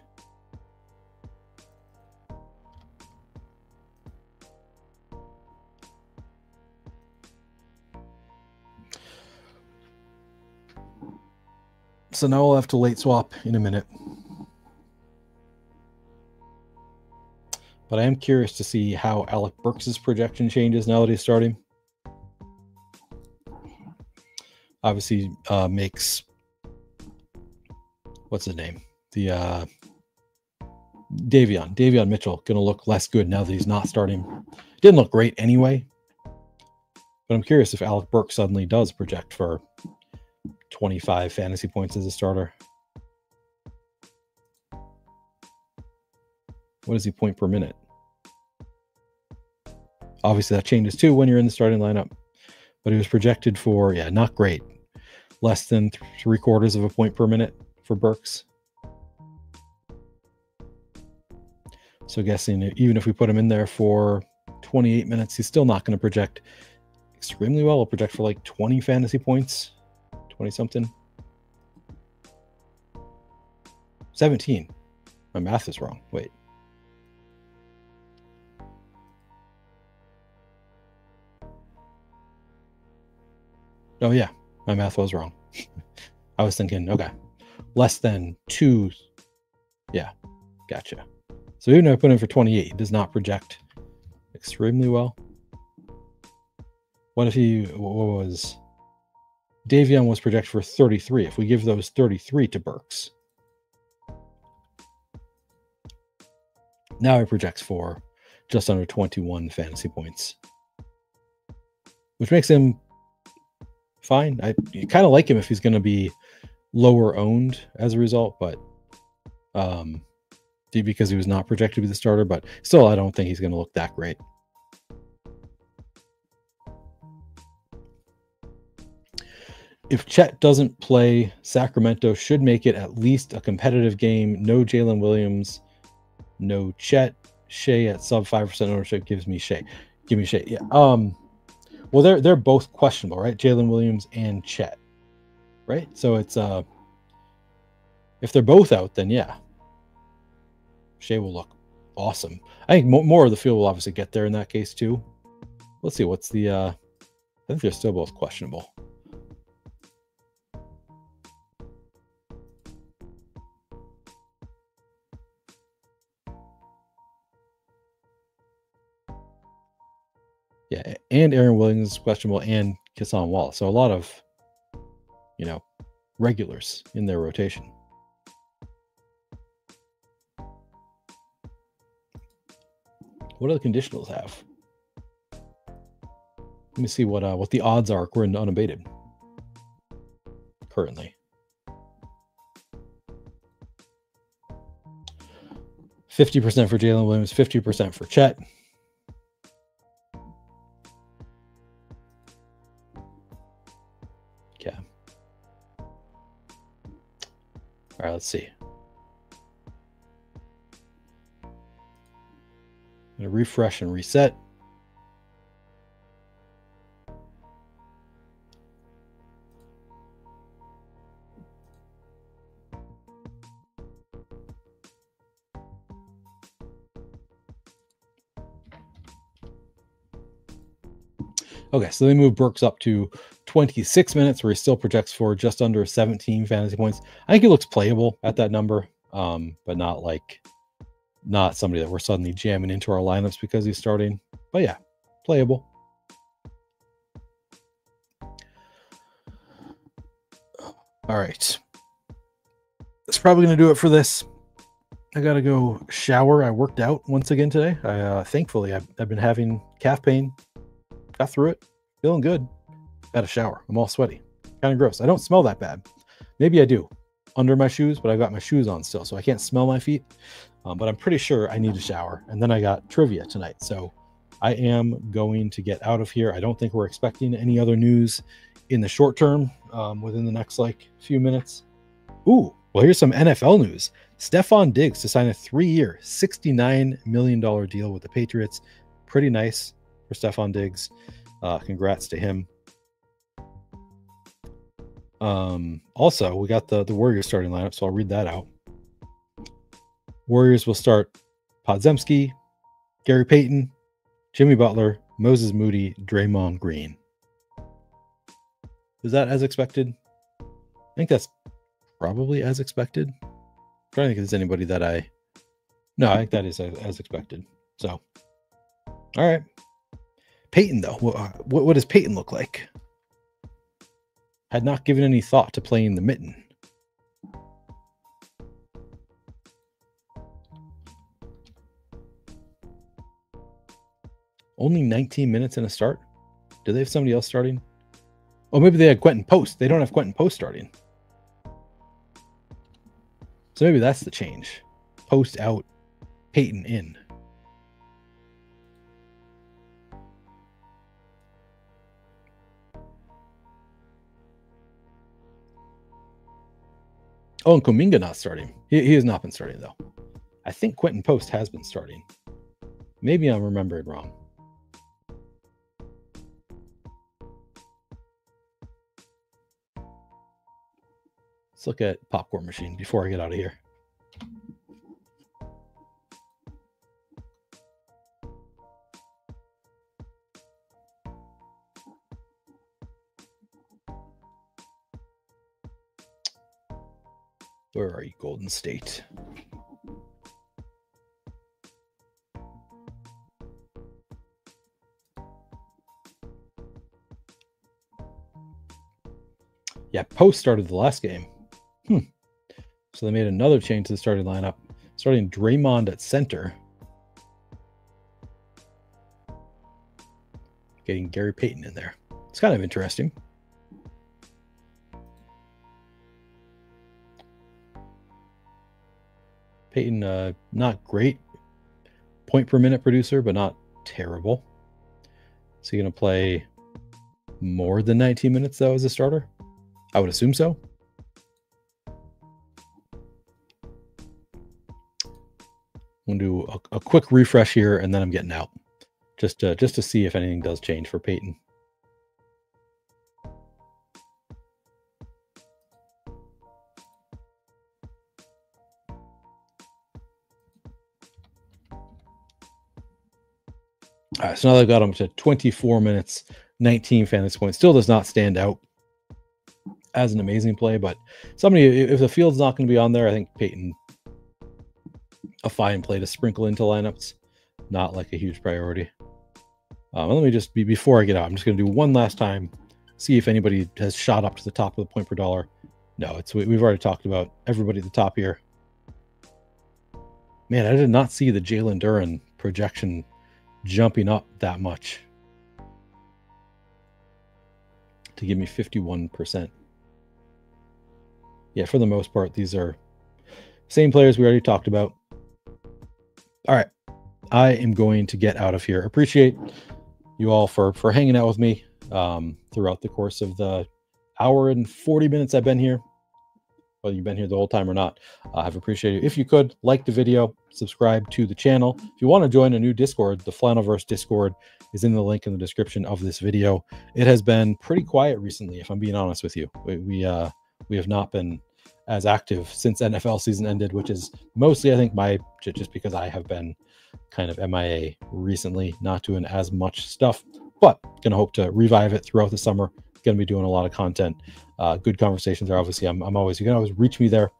Speaker 1: So now I'll have to late swap in a minute. But I am curious to see how Alec Burks' projection changes now that he's starting. Obviously makes, what's his name? The Davion Mitchell going to look less good now that he's not starting. Didn't look great anyway. But I'm curious if Alec Burks suddenly does project for 25 fantasy points as a starter. What is he point per minute? Obviously that changes too when you're in the starting lineup. But he was projected for, yeah, not great. Less than 3/4 of a point per minute for Burks. So guessing even if we put him in there for 28 minutes, he's still not going to project extremely well. He'll project for like 20 fantasy points. 20 something. 17. My math is wrong. Wait. Oh yeah, my math was wrong. I was thinking, okay, less than 2. Yeah, gotcha. So even if I put in for 28, it does not project extremely well. What if what was... Davion was projected for 33. If we give those 33 to Burks, now he projects for just under 21 fantasy points, which makes him fine. I kind of like him if he's going to be lower owned as a result, but because he was not projected to be the starter, but still I don't think he's going to look that great. If Chet doesn't play, Sacramento should make it at least a competitive game. No Jalen Williams, no Chet. Shai at sub 5% ownership gives me Shai. Give me Shai. Yeah. Well, they're both questionable, right? Jalen Williams and Chet, right? So it's if they're both out, then yeah, Shai will look awesome. I think more of the field will obviously get there in that case too. Let's see what's the. I think they're still both questionable. Yeah, and Aaron Williams is questionable, and Kassan Wallace. So a lot of, regulars in their rotation. What do the conditionals have? Let me see what the odds are according to Unabated currently. 50% for Jalen Williams, 50% for Chet. Okay. All right, let's see. I'm going to refresh and reset. Okay, so they move Burks up to 26 minutes, where he still projects for just under 17 fantasy points. I think he looks playable at that number, but not somebody that we're suddenly jamming into our lineups because he's starting. But yeah, playable. All right. That's probably going to do it for this. I got to go shower. I worked out once again today. Thankfully, I've been having calf pain. Got through it. Feeling good. Got a shower. I'm all sweaty. Kind of gross. I don't smell that bad. Maybe I do under my shoes, but I got my shoes on still, so I can't smell my feet. But I'm pretty sure I need a shower. And then I got trivia tonight. So I am going to get out of here. I don't think we're expecting any other news in the short term within the next like few minutes. Ooh, well, here's some NFL news. Stephon Diggs to sign a 3-year, $69 million deal with the Patriots. Pretty nice for Stephon Diggs. Congrats to him. Also, we got the Warriors starting lineup, so I'll read that out. Warriors will start Podziemski, Gary Payton, Jimmy Butler, Moses Moody, Draymond Green. Is that as expected? I think that's probably as expected. I'm trying to think if there's anybody that No, I think that is as expected. So, all right. Payton, though. What does Payton look like? Had not given any thought to playing the mitten. Only 19 minutes in a start? Do they have somebody else starting? Oh, maybe they had Quentin Post. They don't have Quentin Post starting. So maybe that's the change. Post out, Payton in. Oh, and Kuminga not starting. He has not been starting, though. I think Quentin Post has been starting. Maybe I'm remembering wrong. Let's look at Popcorn Machine before I get out of here. Where are you, Golden State? Yeah, Post started the last game. So they made another change to the starting lineup, starting Draymond at center, getting Gary Payton in there. It's kind of interesting. Payton, not great point per minute producer, but not terrible. Is he going to play more than 19 minutes, though, as a starter? I would assume so. I'm going to do a quick refresh here, and then I'm getting out. Just to see if anything does change for Payton. All right, so now they've got him to 24 minutes, 19 fantasy points. Still does not stand out as an amazing play, but somebody, if the field's not going to be on there, I think Payton, a fine play to sprinkle into lineups, not like a huge priority. Let me just, before I get out, I'm just going to do one last time, see if anybody has shot up to the top of the point per dollar. No, we've already talked about everybody at the top here. Man, I did not see the Jalen Duren projection jumping up that much to give me 51%. Yeah, for the most part, these are same players we already talked about. All right, I am going to get out of here. Appreciate you all for hanging out with me throughout the course of the hour and 40 minutes I've been here. Whether you've been here the whole time or not, I've appreciated it. If you could, like the video, subscribe to the channel. If you want to join a new Discord, the Flannelverse Discord is in the link in the description of this video. It has been pretty quiet recently, if I'm being honest with you. We have not been as active since NFL season ended, which is mostly, I think, just because I have been kind of MIA recently, not doing as much stuff, but gonna hope to revive it throughout the summer. Going to be doing a lot of content. Good conversations are obviously, you can always reach me there.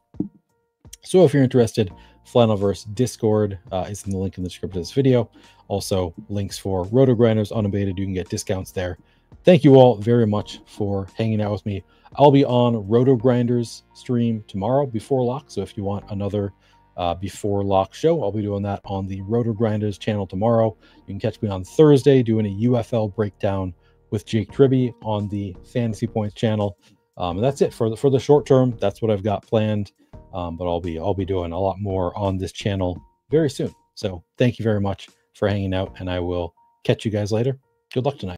Speaker 1: So if you're interested, Flannelverse Discord is in the link in the description of this video. Also links for Rotogrinders Unabated. You can get discounts there. Thank you all very much for hanging out with me. I'll be on Rotogrinders stream tomorrow before lock. So if you want another before lock show, I'll be doing that on the Rotogrinders channel tomorrow. You can catch me on Thursday doing a UFL breakdown with Jake Tribby on the Fantasy Points channel. And that's it for the short term. That's what I've got planned. But I'll be doing a lot more on this channel very soon. So thank you very much for hanging out, and I will Catch you guys later. Good luck tonight.